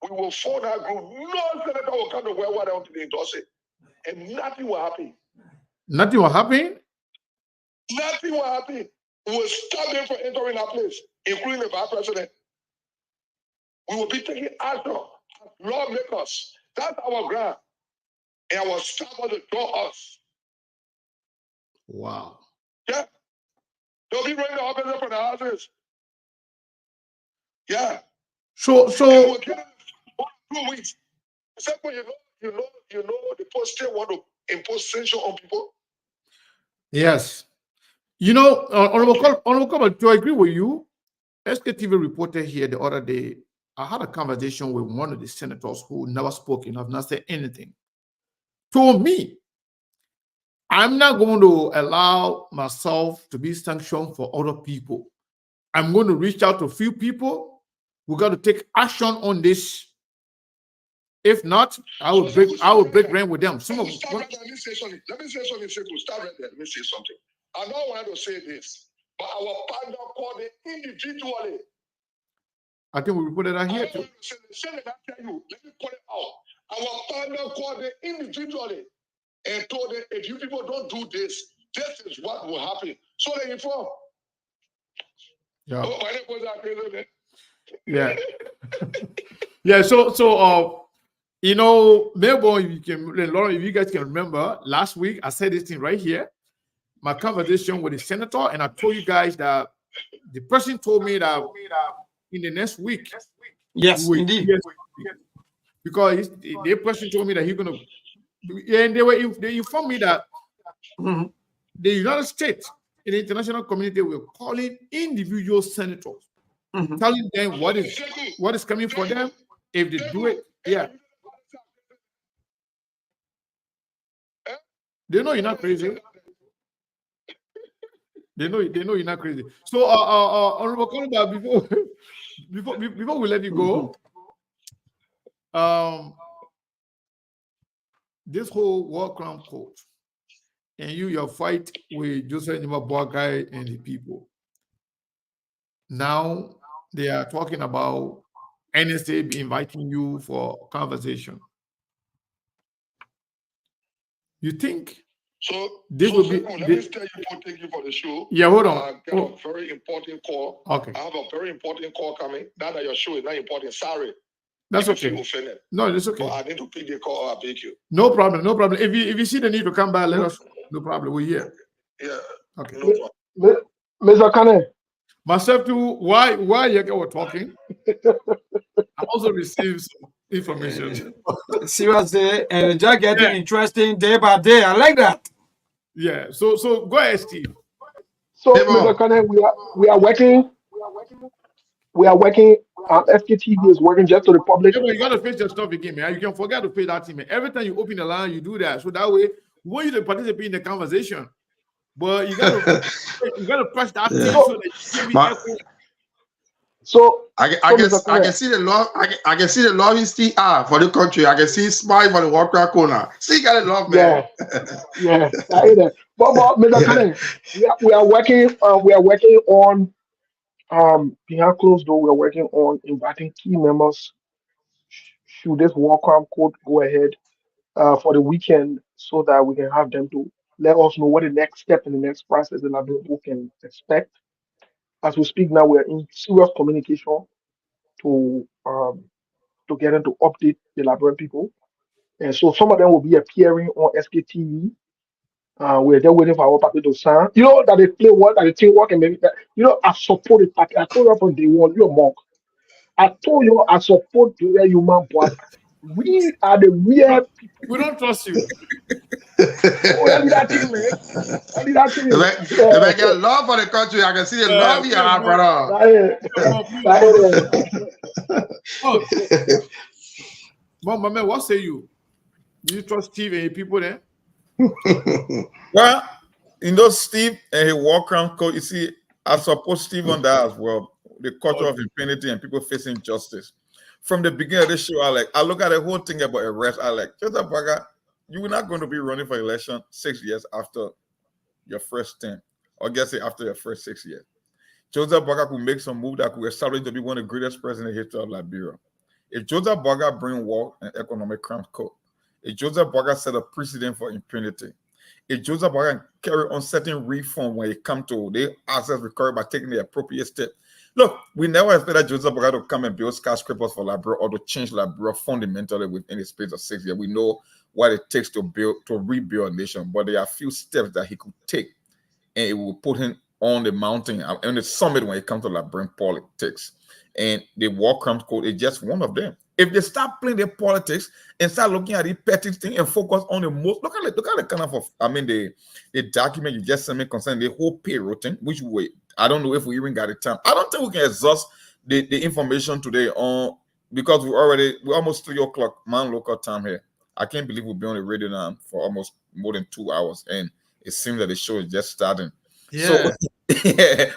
we will phone that group. No senator will come to where they want to endorse it. And nothing will happen. Nothing will happen? Nothing will happen. We will stop them from entering that place, including the vice president. We will be taking action as lawmakers. That's our ground. And our staff will draw us. Wow. Yeah. They'll be running the officer from the houses. Yeah. So we'll get it 2 weeks. Except when you know the post still want to impose sanction on people. yes. You know, Honorable, to agree with you, SKTV reported here the other day, I had a conversation with one of the senators who never spoke and have not said anything. Told me, I'm not going to allow myself to be sanctioned for other people. I'm going to reach out to a few people. We got to take action on this. If not, I will break rank with them. Some of Let me say something. Simple. Start right there. Let me say something. I don't want to say this, but our partner called it individually. I think we reported that here too. Let me call it out. Our partner called it individually and told them, if you people don't do this, this is what will happen. So they inform. Yeah. Oh, my name was that. Yeah. Yeah. So you know, Melbourne, Lauren, if you guys can remember, last week I said this thing right here. My conversation with the senator, and I told you guys that the person told me that in the next week. Yes, indeed. Because the person told me that he's gonna, and they informed me that the United States and the international community were calling individual senators, telling them what is coming for them if they do it. Yeah. They know you're not crazy. They know you're not crazy. So, Honorable Kolba, before we let you go, this whole war crime court and your fight with Joseph Boakai and the people. Now they are talking about NSA inviting you for conversation. You think this will be? Let me tell you, thank you for the show. Yeah, hold on. I got a very important call. Okay. I have a very important call coming. Now that your show is not important, sorry. That's okay. No, it's okay. But I need to pick the call. I'll pick you. No problem. No problem. If you see the need to come back, let us. No problem. We're here. Yeah. Okay. No problem. Mr. Kane. Myself too. Why you guys were talking? I also received some information. Seriously, and just getting interesting day by day. I like that. Yeah. So go ahead, Steve. So Mr. Kane, we are working. FKTV is working just to the public. Yeah, you gotta face your stuff again, man. You can forget to pay that thing, man. Every time you open the line, you do that. So that way, we want you to participate in the conversation. But you gotta press that thing so that you So I can see the love. I can see the love is still for the country. I can see smile for the Walker corner. See, got the love, man. Yeah. I hear that. But Mr. Kane, we are working. We are working on behind closed door. We are working on inviting key members. Should this war crime court go ahead for the weekend, so that we can have them to let us know what the next step in the next process the Liberian people can expect. As we speak now, we are in serious communication to get them to update the Liberian people. And so some of them will be appearing on SKTV. We're just waiting for our party to sign. You know that they play what, that the team work, and maybe that, you know, I support the party. I told you from day one, you're a monk. I told you I support the real human, but we are the real people. We don't trust you. Oh, I did that thing, man. I did that thing. If I get love for the country, I can see the love you have, brother. Mama, man, what say you? Do you trust Steve and people there? Well, you know, Steve and his walk around code, you see, I support Steve on that as well. The culture of impunity and people facing justice. From the beginning of this show, I look at the whole thing about arrest. Joseph Boaga, you were not going to be running for election 6 years after your first term, or guess it after your first 6 years. Joseph Boaga could make some move that could establish to be one of the greatest presidents in the history of Liberia. If Joseph Boaga bring war and economic crime code, if Joseph Boaga set a precedent for impunity, if Joseph Boaga carry on certain reform when it comes to the access recovery by taking the appropriate step. Look, we never expected Joseph Boaga to come and build skyscrapers for Liberia or to change Liberia fundamentally within the space of 6 years. We know what it takes to rebuild a nation, but there are a few steps that he could take, and it will put him on the mountain, on the summit when it comes to Liberian politics. And the war crimes code is just one of them. If they start playing their politics and start looking at the petty thing and focus on the most, look at the kind of the document you just sent me concerning the whole payroll thing, which I don't know if we even got the time. I don't think we can exhaust the information today on, because we're almost 3 o'clock man local time here. I can't believe we'll be on the radio now for almost more than 2 hours, and it seems that the show is just starting. Yeah. So,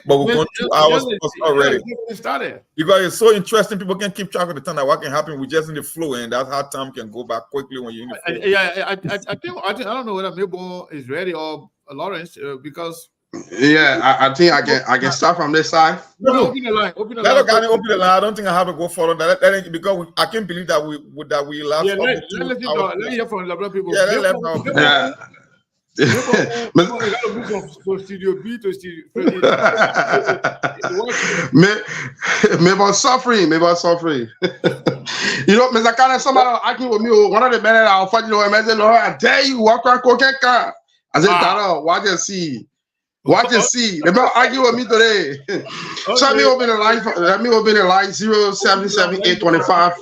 but we're going 2 hours already. Started. Because it's so interesting, people can keep track of the time that what can happen. We're just in the flow, and that's how time can go back quickly when you're in the flow. I don't know whether Mabel is ready or Lawrence, because I think I can start from this side. No, open the line. Open the line. Open the line. I don't think I have to go follow that. Because I can't believe that we last. Yeah, let's hear from the people. Yeah, let's from Studio B to Studio. Maybe I'm suffering. You know, Mr. Kane, somebody arguing with me. One of the men I'll fight you. I said, Lord, I dare you walk around cocaine car. I said, Dada, watch and see. They don't argue with me today. So let me open the line. 077-825.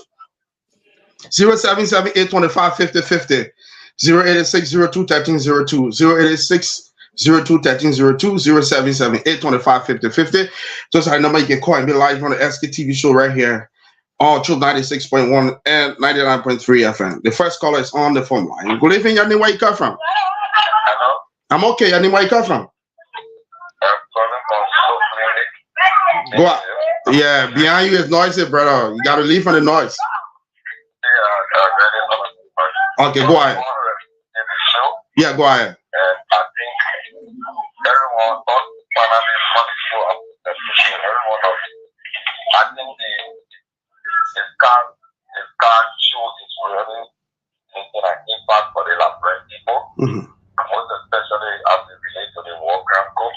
077-825-5050. 086-02-1302. 086-02-1302. 077-825-5050. Just our number you can call and be live on the SKTV show right here on Truth 96.1 and 99.3 FM. The first caller is on the phone line. Good evening, Yanni. Where you come from? Hello? I'm okay, Yanni. Where you come from? Go out. Yeah, behind you is noisy, brother. You gotta leave from the noise. Okay, go ahead. Yeah, go ahead. I think everyone, not finally everyone else. I think the scan show is really making an impact for the Liberian people, most especially as it relates to the war crime code,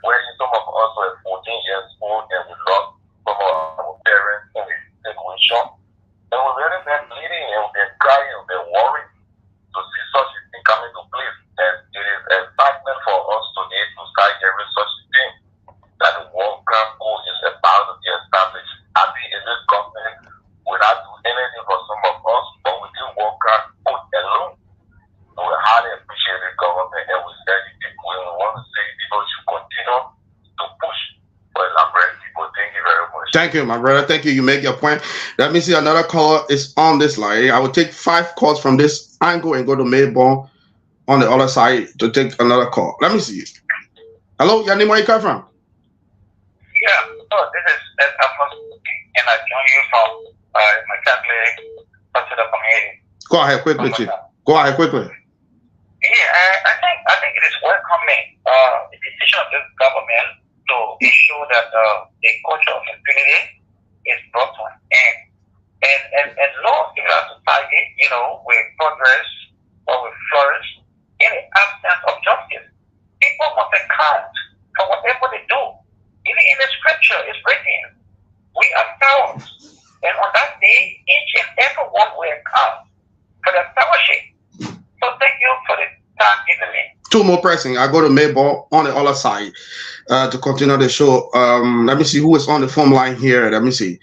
where some of us were 14 years old and we lost some of our parents in the situation. And we really been bleeding and we've been crying and been worried to see such a thing coming to place. And it is excitement for us today to start hearing such a thing, that the war crime code is about to be established. I think in this government, we not do anything for some of us, but we do war crime code alone. We highly appreciate the government, and we say we want to say people should continue to push for the Liberian people. Thank you very much. Thank you, my brother. Thank you. You make your point. Let me see, another caller is on this line. I will take 5 calls from this angle and go to Melbourne on the other side to take another call. Let me see. Hello, your name, where you come from? Yeah, so this is Alphonse, and I join you from my Catholic consider community. Go ahead quickly, Chief. Go ahead quickly. Yeah, I think it is welcoming the decision of this government to ensure that the culture of impunity is brought to an end. And no civilized society, will progress or will flourish in the absence of justice. And on that day, each and every one will come for the fellowship. So thank you for the time given me. Two more pressing. I go to Mayball on the other side to continue the show. Let me see who is on the phone line here. Let me see.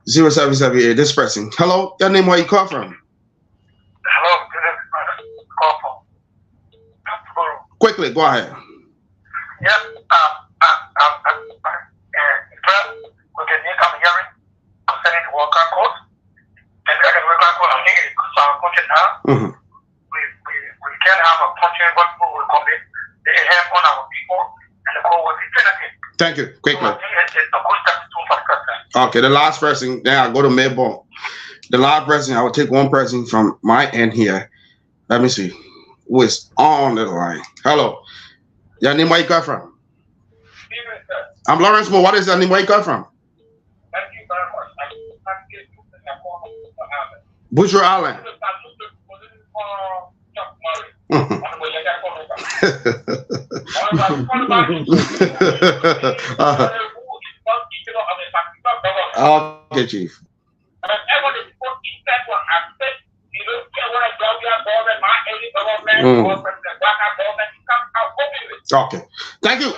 0778. This pressing. Hello, your name, where you call from? Hello, this is call from. Quickly, go ahead. Yes, with the newcome hearing concerning the worker code, and the worker code, I think it's our punching now. We can have a punching what we will commit the help on our people, and the code will be definitive. Thank you. Quickly. So it's a good step to for the person. Okay, the last person. Then I go to Mayball. The last person, I will take one person from my end here. Let me see who is on the line. Hello. Your name, where you come from? I'm Lawrence Moore. What is your name? Where you come from? Thank you very much. Bushra Allen. Okay, Chief. Okay. Thank you.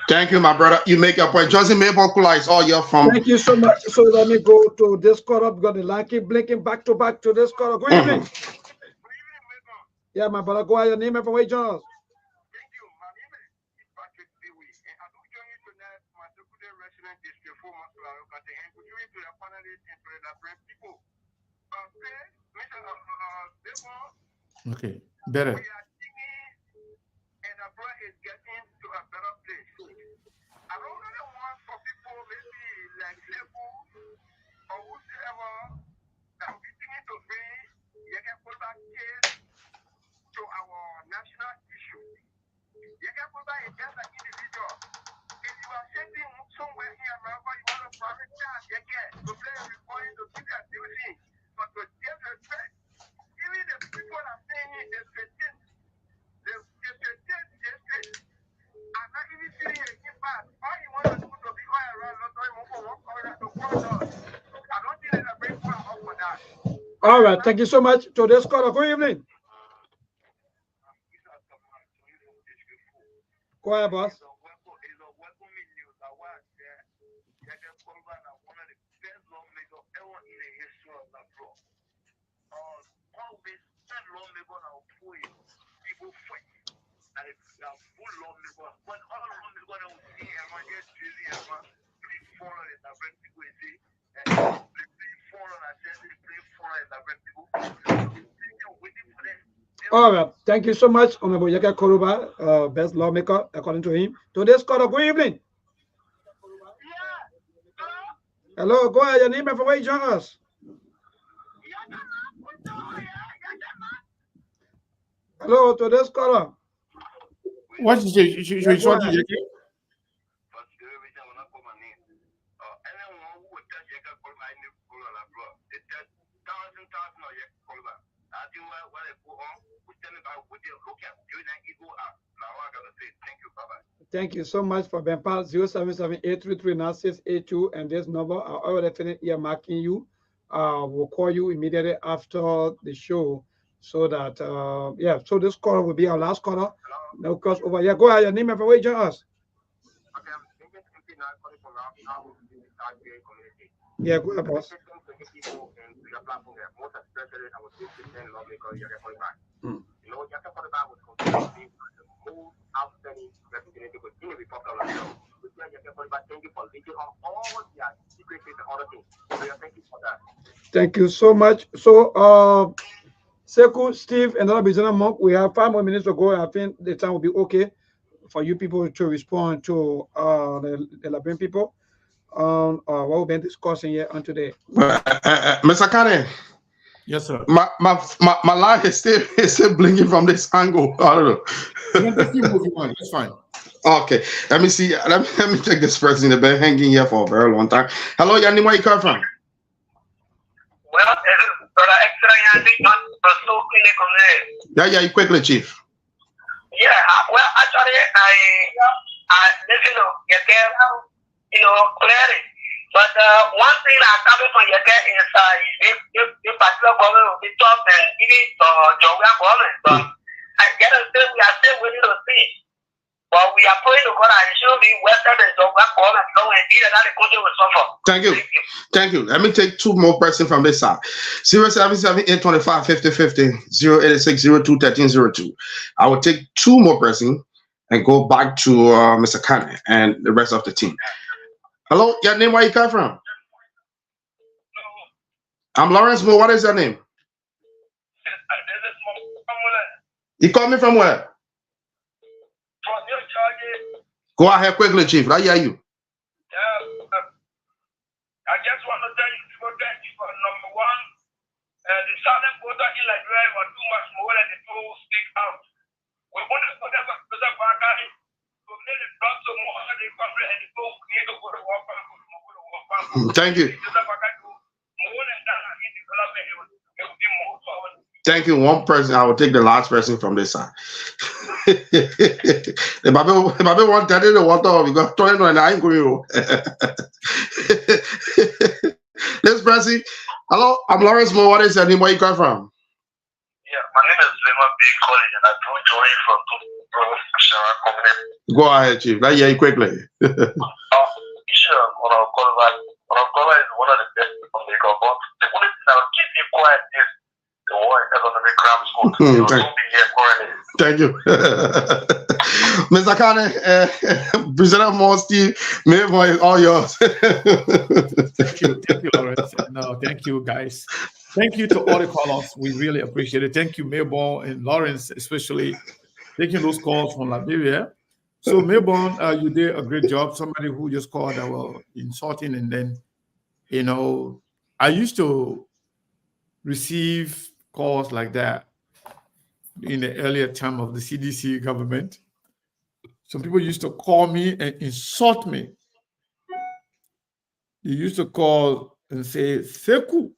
Thank you, my brother. You make your point. Johnson Maple Kula is all you're from. Thank you so much. So let me go to Discord. We've got the line keep blinking back to back to Discord. Good evening. Yeah, my brother. Go ahead. Your name and from where you join us. Okay, better. All right, thank you so much to this caller. Good evening. Go ahead, boss. All right, thank you so much, Honorable Yaka Koluba, best lawmaker, according to him. Today's caller, good evening. Hello, go ahead, your name and from where you join us. Hello, today's caller. What is it? Thank you so much for being part 077-833-9682 and this number. I'll already finish earmarking you. We'll call you immediately after the show so that yeah, so this caller will be our last caller. No cross over. Yeah, go ahead, your name and from where you join us. Yeah, go ahead, boss. Thank you so much. So Sekou, Steve, and other business monk, we have 5 more minutes to go. I think the time will be okay for you people to respond to the Liberian people on what we've been discussing here on today. Mr. Kane. Yes, sir. My line is still blinking from this angle. I don't know. It's fine. Okay, let me see. Let me check this person. They've been hanging here for a very long time. Hello, Yanni, where you come from? Well, brother, extra Yanni, not so clinic on there. Yeah, you quickly, Chief. Yeah, well, actually, I listen to your girl, clearly. But one thing that coming from your girl is the particular government will be tough and even Georgia government. But I get to say we are still willing to see. But we are praying to God and it should be Western and Georgia government so indeed that the country will suffer. Thank you. Thank you. Let me take two more persons from this side. 077-825-5050, 086-02-1302. I will take two more persons and go back to Mr. Kane and the rest of the team. Hello, your name, where you come from? I'm Lawrence Moore. What is your name? You call me from where? Go ahead quickly, Chief. I hear you. I just want to tell you thank you for number one. The silent voter in Liberia were too much more than the two speak out. We want to put them to the back. We need to talk to more of the country and the people need to go to war. Thank you. Thank you. One person. I will take the last person from this side. The Bible want to tell you the water because turn on I ain't going. Let's press it. Hello, I'm Lawrence Moore. What is your name? Where you come from? Yeah, my name is Lema B. Collins and I do join from Shara community. Go ahead, Chief. Let hear you quickly. Bishop Onokola is one of the best people in Lagos, but the only thing that will keep me quiet is the war in economic crime school. Thank you. Mr. Kane, President Mosty, Mayboy is all yours. Thank you, Lawrence. No, thank you, guys. Thank you to all the callers. We really appreciate it. Thank you, Mayborn and Lawrence, especially taking those calls from Liberia. So, Mayborn, you did a great job. Somebody who just called that were insulting, and then, I used to receive calls like that in the earlier time of the CDC government. Some people used to call me and insult me. They used to call and say, Seku,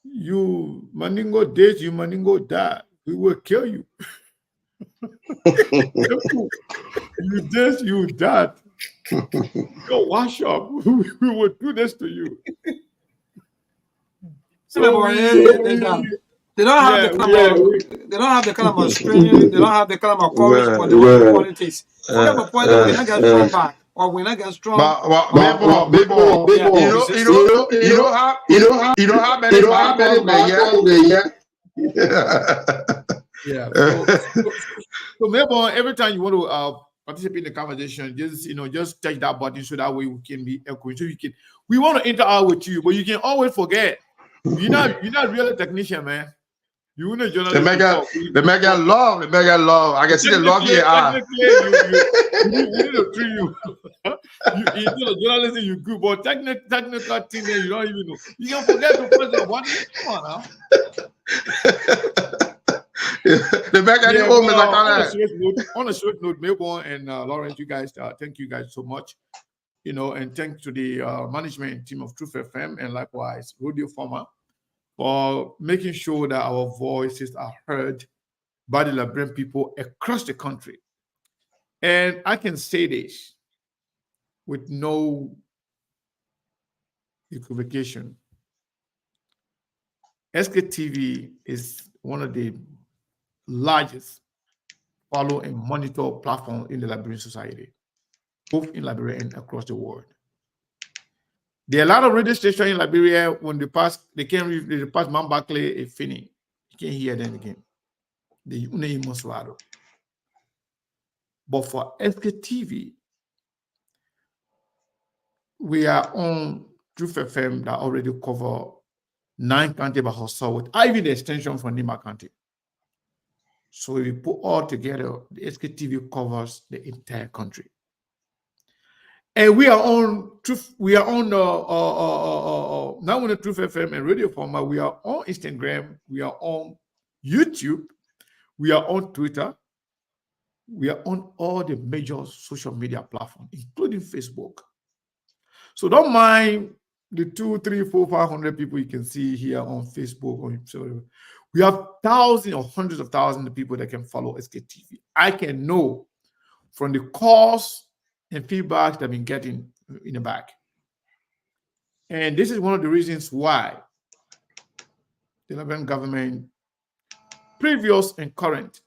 you Maningo this, you Maningo that. We will kill you. You this, you that. Go wash up. We will do this to you. So they don't have the kind of training, they don't have the kind of courage for the politics. Forget the point that we not get strong back or we not get strong. You don't have many Yeah. So Mayborn, every time you want to participate in the conversation, just touch that button so that way we can be echoing. So we want to interact with you, but you can always forget. You're not really a technician, man. You're not a journalist. The mega love. I can see the love here. We need to treat you. You're a journalist, you good, but technical thing there, you don't even know. You can forget to press the button. Come on now. The mega on a short note, Mayborn and Lawrence, you guys, thank you guys so much. And thanks to the management team of Truth FM and likewise Radio Farmer for making sure that our voices are heard by the Liberian people across the country. And I can say this with no equivocation. SKTV is one of the largest follow and monitor platforms in the Liberian society, both in Liberia and across the world. There are a lot of radio stations in Liberia. When they pass Mount Barclay, a Finney, you can't hear them again. They must lado. But for SKTV, we are on Truth FM that already cover 9 counties by herself, with even the extension from Nima County. So if you put all together, the SKTV covers the entire country. And we are on Truth. We are on now on the Truth FM and Radio Format. We are on Instagram. We are on YouTube. We are on Twitter. We are on all the major social media platforms, including Facebook. So don't mind the 200, 300, 400, 500 people you can see here on Facebook. We have thousands or hundreds of thousands of people that can follow SKTV. I can know from the calls and feedback that I've been getting in the back. And this is one of the reasons why the Liberian government, previous and current,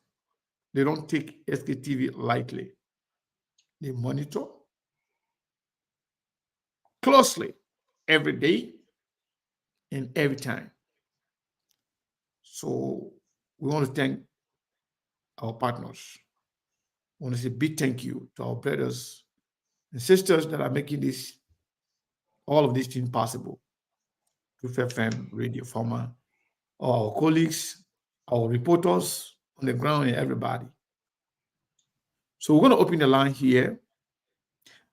they don't take SKTV lightly. They monitor closely every day and every time. So we want to thank our partners. I want to say a big thank you to our brothers and sisters that are making all of these things possible. Truth FM, Radio Farmer, our colleagues, our reporters on the ground, and everybody. So we're going to open the line here.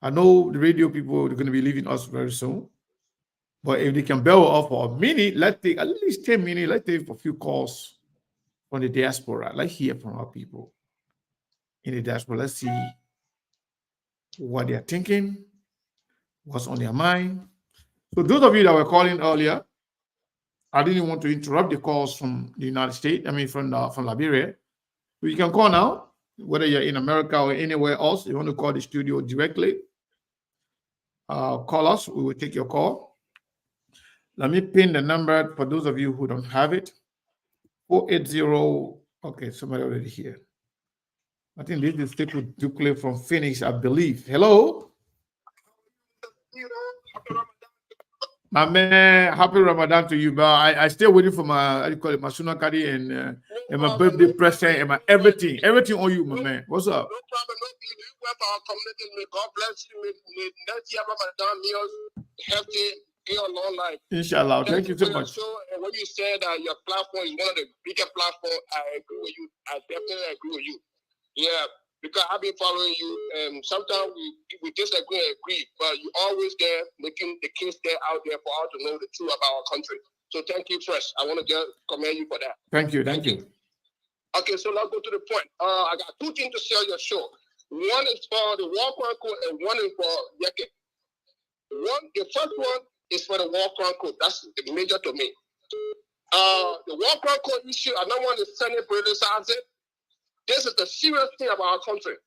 I know the radio people are going to be leaving us very soon. But if they can bail off for a minute, let's take at least 10 minutes. Let's take a few calls from the diaspora. Let's hear from our people in the diaspora. Let's see what they're thinking, what's on their mind. So those of you that were calling earlier, I didn't want to interrupt the calls from the United States, from Liberia. So you can call now, whether you're in America or anywhere else. You want to call the studio directly, call us. We will take your call. Let me pin the number for those of you who don't have it. 480. Okay, somebody already here. I think this is Stickle Ducle from Phoenix, I believe. Hello? My man, happy Ramadan to you, but I still waiting for my, my Sunakadi and my birthday present and my everything on you, my man. What's up? No problem, no problem. You work for our community. May God bless you. May next year Ramadan meals healthy, give a long life. Inshallah. Thank you so much. So, and when you said that your platform is one of the biggest platforms, I agree with you. I definitely agree with you. Yeah, because I've been following you, and sometimes we disagree and agree, but you always there making the kids there out there for all to know the truth about our country. So thank you first. I want to commend you for that. Thank you. Thank you. Okay, so let's go to the point. I got two things to sell your show. One is for the War Chronicle and one is for Yeke. The first one is for the War Chronicle. That's the major to me. The War Chronicle issue, another one is Senate politicizing. This is the serious thing about our country.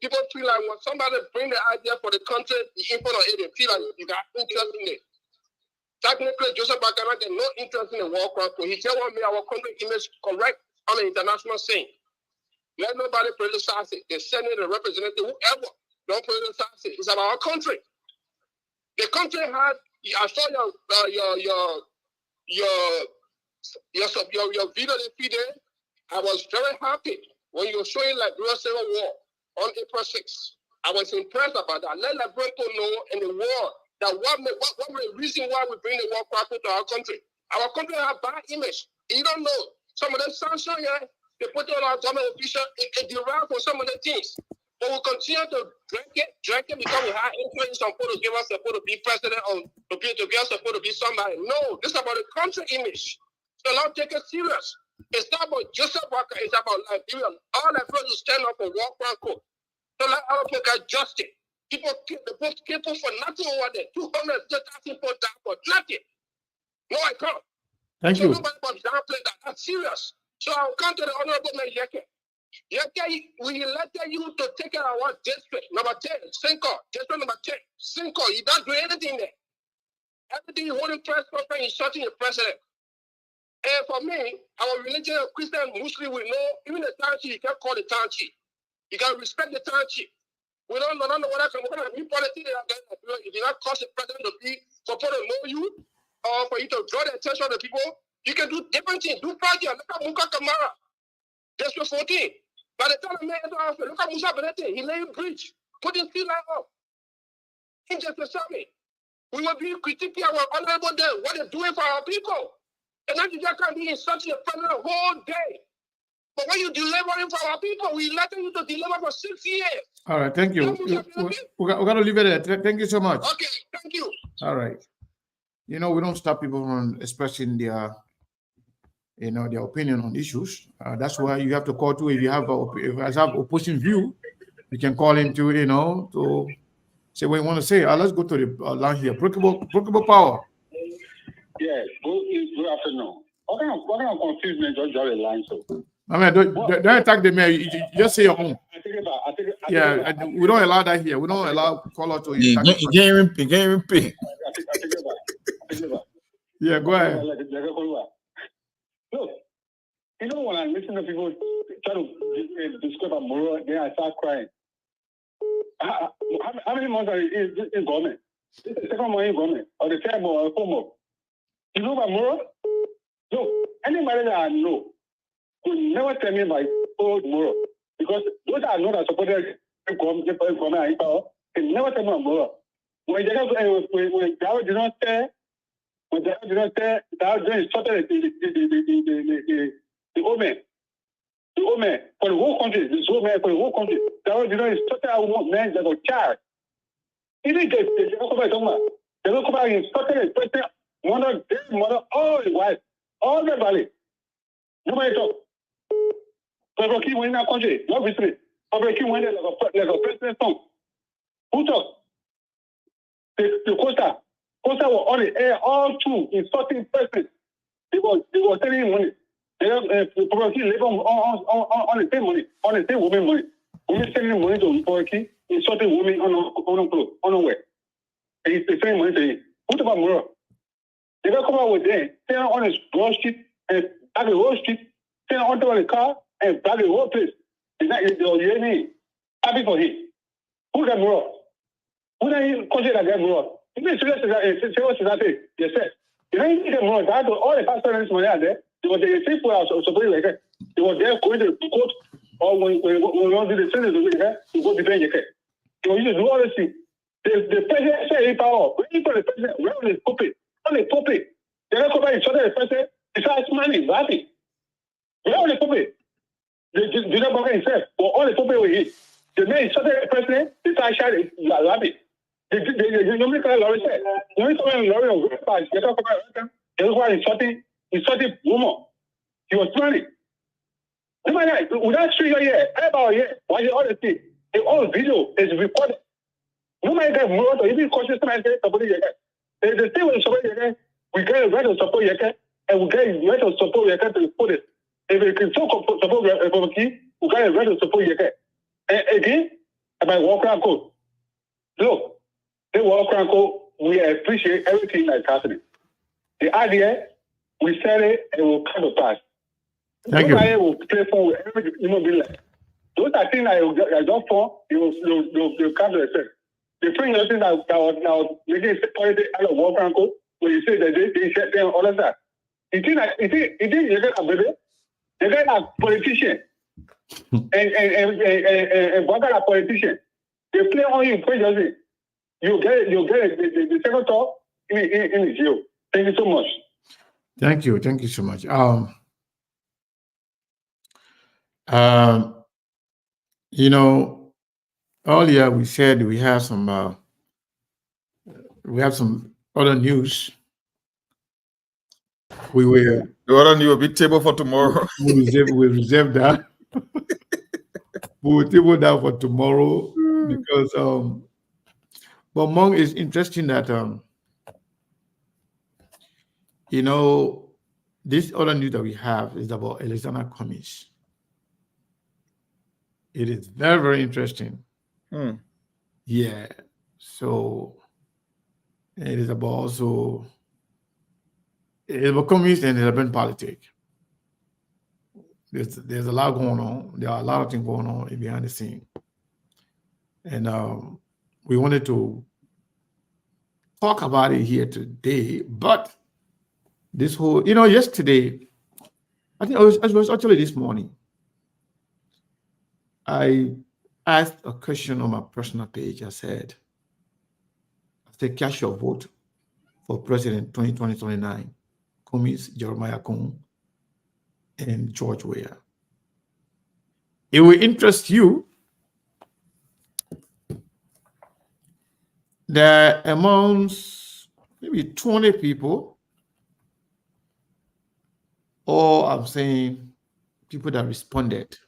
People feel like when somebody bring the idea for the country, the input on it, they feel like you got interest in it. Technically, Joseph Bakana had no interest in the War Chronicle. He just want me our country image correct on the international scene. Let nobody politicize it. The Senate, the representative, whoever, don't politicize it. It's about our country. The country had. I saw your video the feed there. I was very happy when you were showing Liberia Civil War on April 6th. I was impressed about that. Let Liberia know in the war that what was the reason why we bring the war chronicle to our country. Our country has bad image. You don't know. Some of the sanctions here, they put it on our government official, it derives from some of the things. But we continue to drink it because we have influence on people to give us support to be president or to give us support to be somebody. No, this is about the country image. So let's take it serious. It's not about Joseph Walker, it's about Liberia. All Liberians stand up for War Chronicle. So let our people get justice. People for nothing over there. 200,000 people die for nothing. No, I can't. Thank you. Nobody must downplay that. That's serious. So I'll come to the Honorable Mayor Yeke. Yeke, we elected you to take care of our district. Number 10, Cinco. District number 10. Cinco, you don't do anything there. Everything you hold in press conference, you're shutting the president. And for me, our religion, Christian, Muslim, we know, even the town chief, you can't call the town chief. You got to respect the town chief. We don't know what I can do. If you not cause the president to be supposed to know you, or for you to draw the attention of the people, you can do different things. Do projects. Look at Muka Kamara. District 14. By the time the man entered office, look at Musa Benete. He laid a bridge, put his feet line up. He just a summit. We will be critiquing our honorable day, what they're doing for our people. And then you just can't be insulting the president the whole day. But when you delivering for our people, we letting you to deliver for 6 years. All right, thank you. We're going to leave it there. Thank you so much. Okay, thank you. All right. You know, we don't stop people from expressing their opinion on issues. That's why you have to call too. If you have opposing view, you can call in to, to say what you want to say. Let's go to the line here. Brookable Power. Yes, good afternoon. What kind of confusion just draw a line so? I mean, don't attack the mayor. You just say your own. I think about Yeah, we don't allow that here. We don't allow caller to You attack. can't even pay. I think about. Yeah, go ahead. Look, you know when I listen to people try to describe a Moro, then I start crying. How many months are in government? This is the second month in government, or the third month, or the fourth month. You know about Moro? Look, anybody that I know will never tell me about old Moro, because those I know that supported government and power, they never tell me about Moro. When Dawo did not say, Dawo instructed the old man. The old man for the whole country, the old man for the whole country. Dawo did not instruct our men that were charged. He didn't get the local instructed the president, mother, all the wife, all the valley. Nobody talk. Pablo King went in our country, not victory. Pablo King went there like a president song. Who talk? The Costa was on the air all through insulting president. They were telling him money. Pablo King live on the same money, on the same woman money. Women sending money to Pablo King, insulting women on the way. And he's sending money to him. What about Moro? They don't come out with them, stand on his Broad Street and back the whole street, stand on top of the car and back the whole place. It's not happy for him. Who got Moro? Who don't you consider that Moro? If it's serious to that, yes, sir. You don't need them Moro. All the pastors money out there, they were the people are supporting like that. They were there going to the court or when we want to do the sentence, to go defend your case. They were used to do all this thing. The president said in power, when you put the president, where was the puppet? On the puppet. They don't come back and shut the president. Besides money, laughing. Where was the puppet? They did not back himself. But all the puppet were hit. The man shut the president, besides shouting, laughing. They normally call Laurie said. Normally come in Laurie on fast. They don't come back. They were insulting woman. He was planning. Without street here, about here, why the other thing? The whole video is recorded. No matter that Moro or even conscious man supporting your the thing with support your we get a right to support your and we get a right to support your to put it. If we can so support your key, we get a right to support your and again, about Walker Code. Look, the Walker Code, we appreciate everything that's happening. The idea, we said it and we'll come to pass. Thank you. Will play for every human being. Those are things that I don't for, you'll come to accept. The thing that was making politics out of Walker Code, when you say that they shut down all of that. You think you get a baby? You get a politician. And what kind of politician? They play on you previously. You get the second talk in the jail. Thank you so much. Thank you so much. You know, earlier we said we have some other news. We will a big table for tomorrow. we reserve that. We will table that for tomorrow because but among is interesting that you know, this other news that we have is about Alexander Cummings. It is very, very interesting. Yeah. So it is about also it's about Cummings and urban politics. There's a lot going on. There are a lot of things going on behind the scene. And we wanted to talk about it here today, but this whole, yesterday, I think it was actually this morning, I asked a question on my personal page. I said, cast your vote for President 2029, Cummings, Jeremiah Kung, and George Weah. It will interest you that amongst maybe 20 people, or I'm saying people that responded,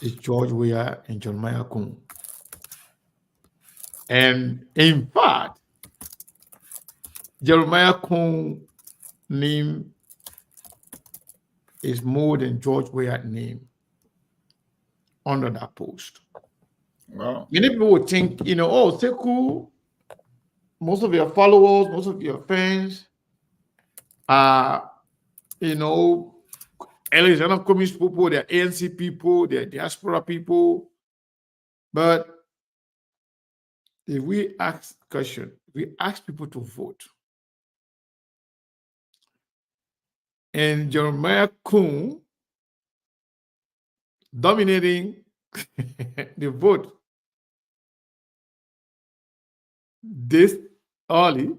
is George Weah and Jeremiah Kung. And in fact, Jeremiah Kung name is more than George Weah's name under that post. Wow. Many people would think, oh, Sekou, most of your followers, most of your fans are, Alexander Communist people, they're ANC people, they're diaspora people. But if we ask question, we ask people to vote. And Jeremiah Kuhn dominating the vote this early,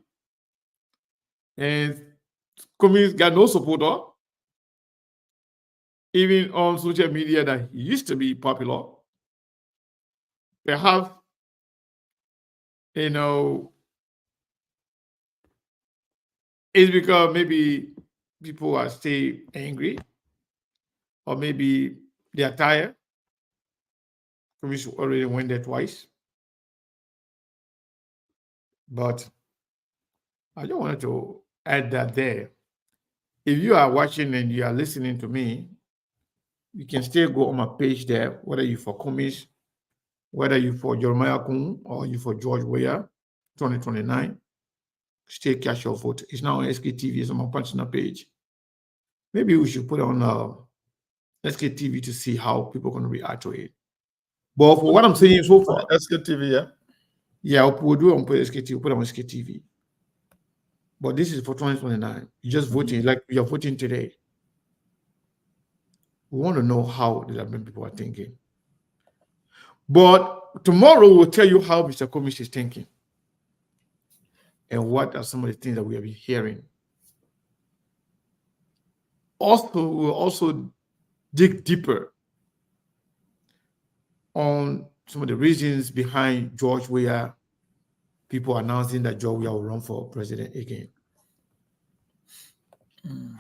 and communists got no supporter, even on social media that used to be popular. Perhaps, it's because maybe people are still angry, or maybe they are tired. Communists already went there twice. But I just wanted to add that there. If you are watching and you are listening to me, you can still go on my page there, whether you're for Commies, whether you're for Jeremiah Kuhn or you for George Weah, 2029. Still cast your vote. It's now on SKTV. It's on my personal page. Maybe we should put it on SKTV to see how people are going to react to it. But for what I'm saying so far, SKTV, yeah? Yeah, we'll do it on SKTV. We'll put it on SKTV. But this is for 2029. You're just voting like you're voting today. We want to know how the Liberian people are thinking. But tomorrow we'll tell you how Mr. Commis is thinking and what are some of the things that we have been hearing. Also, we'll also dig deeper on some of the reasons behind George Weah, people announcing that George Weah will run for president again.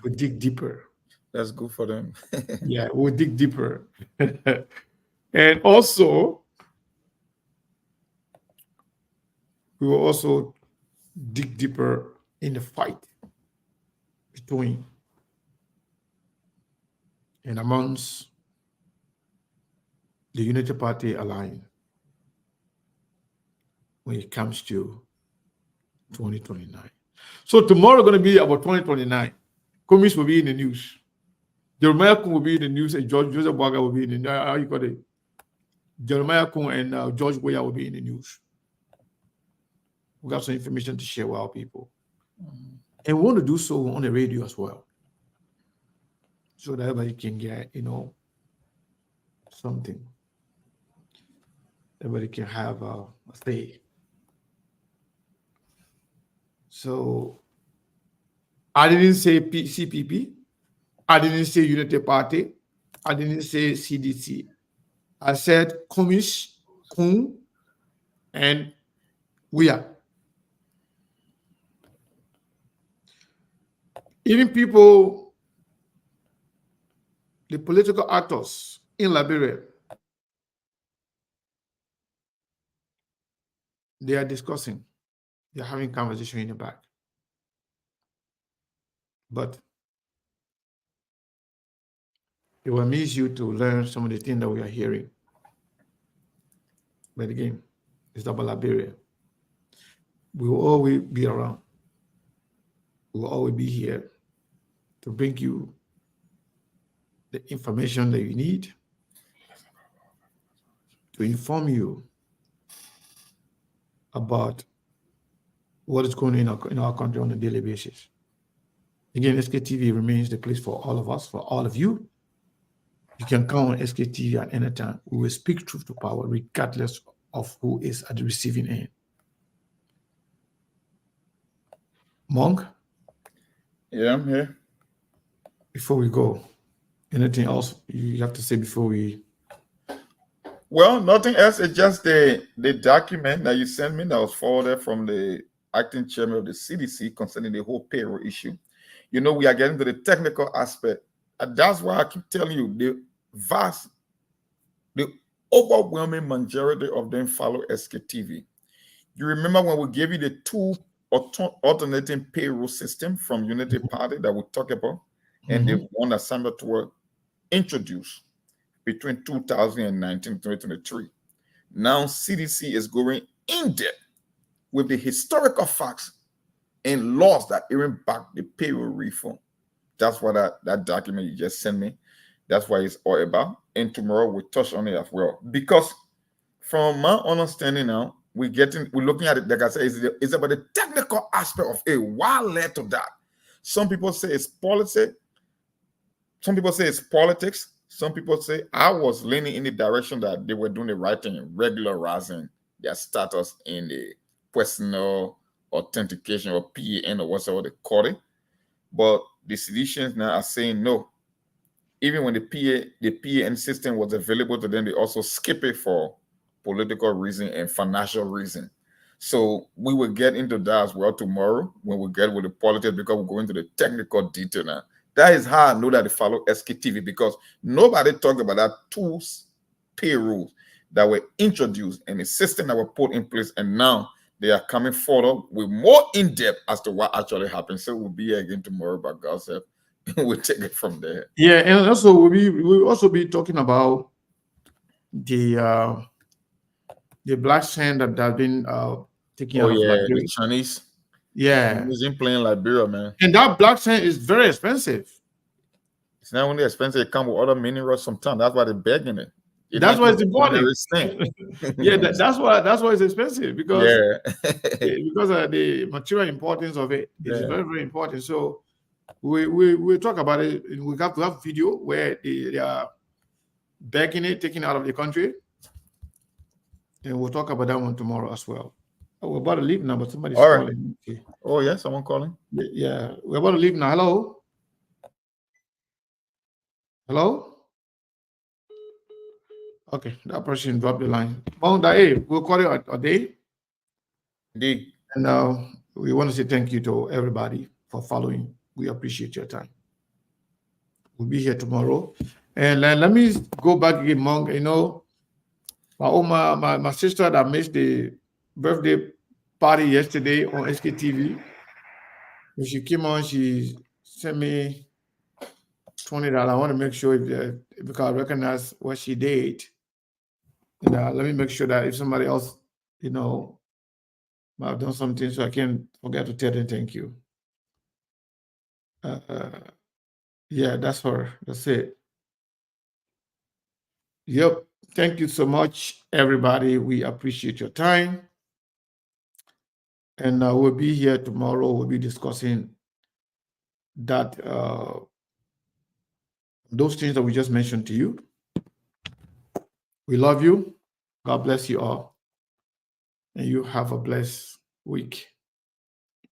We'll dig deeper. That's good for them. Yeah, we'll dig deeper. And also, we will also dig deeper in the fight between and amongst the Unity Party alliance when it comes to 2029. So tomorrow going to be about 2029. Commis will be in the news. Jeremiah Kuhn will be in the news, and Joseph Boaga will be in the how you call it? Jeremiah Kuhn and George Weah will be in the news. We got some information to share with our people. And we want to do so on the radio as well. So that everybody can get, something. Everybody can have a say. So I didn't say CPP. I didn't say Unity Party. I didn't say CDC. I said Commis, Kuhn, and Weah. Even people, the political actors in Liberia, they are discussing, they're having conversation in the back. But it will miss you to learn some of the things that we are hearing. But again, it's about Liberia. We will always be around. We will always be here to bring you the information that you need, to inform you about what is going on in our country on a daily basis. Again, SKTV remains the place for all of us, for all of you. You can count on SKTV at any time. We will speak truth to power, regardless of who is at the receiving end. Monk? Yeah, I'm here. Before we go, anything else you have to say before we? Well, nothing else. It's just the document that you sent me that was forwarded from the acting chairman of the CDC concerning the whole payroll issue. We are getting to the technical aspect. And that's why I keep telling you, the overwhelming majority of them follow SKTV. You remember when we gave you the two alternating payroll system from Unity Party that we talk about, and they want Assembly to introduce between 2019 and 2023. Now CDC is going in depth with the historical facts and laws that even back the payroll reform. That's what that document you just sent me, that's what it's all about. And tomorrow we'll touch on it as well. Because from my understanding now, we're looking at it, like I said, it's about the technical aspect of it. What led to that? Some people say it's policy. Some people say it's politics. Some people say I was leaning in the direction that they were doing the right thing, regularizing their status in the personal authentication or PAN or whatever they call it. But the seditions now are saying no. Even when the PAN system was available to them, they also skip it for political reason and financial reason. So we will get into that as well tomorrow when we get with the politics, because we'll go into the technical detail now. That is how I know that they follow SKTV, because nobody talked about that tools payroll that were introduced and the system that were put in place, and now they are coming forward with more in-depth as to what actually happened. So we'll be here again tomorrow by God's help. We'll take it from there. Yeah, and also we'll also be talking about the blockchain that have been taking out of Liberia. The Chinese. Yeah, He's in playing Liberia, man. And that blockchain is very expensive. It's not only expensive, it comes with other minerals sometimes. That's why they're begging it. That's why it's important. Yeah, that's why it's expensive, because because of the material importance of it. It's very, very important. So we talk about it. We have to have video where they are begging it, taking it out of the country. And we'll talk about that one tomorrow as well. Oh, we're about to leave now, but somebody's calling. Okay. Oh, yeah, someone calling? Yeah, we're about to leave now. Hello? Hello? Okay, that person dropped the line. Hey, we'll call you a day. Indeed. And we want to say thank you to everybody for following. We appreciate your time. We'll be here tomorrow. And let me go back again, Monk. You know, my sister that missed the birthday party yesterday on SKTV. When she came on, she sent me $20. I want to make sure because I recognize what she did. And let me make sure that if somebody else, you know, might have done something, so I can't forget to tell them thank you. Yeah, that's her. That's it. Yep. Thank you so much, everybody. We appreciate your time. And we'll be here tomorrow. We'll be discussing that those things that we just mentioned to you. We love you. God bless you all. And you have a blessed week.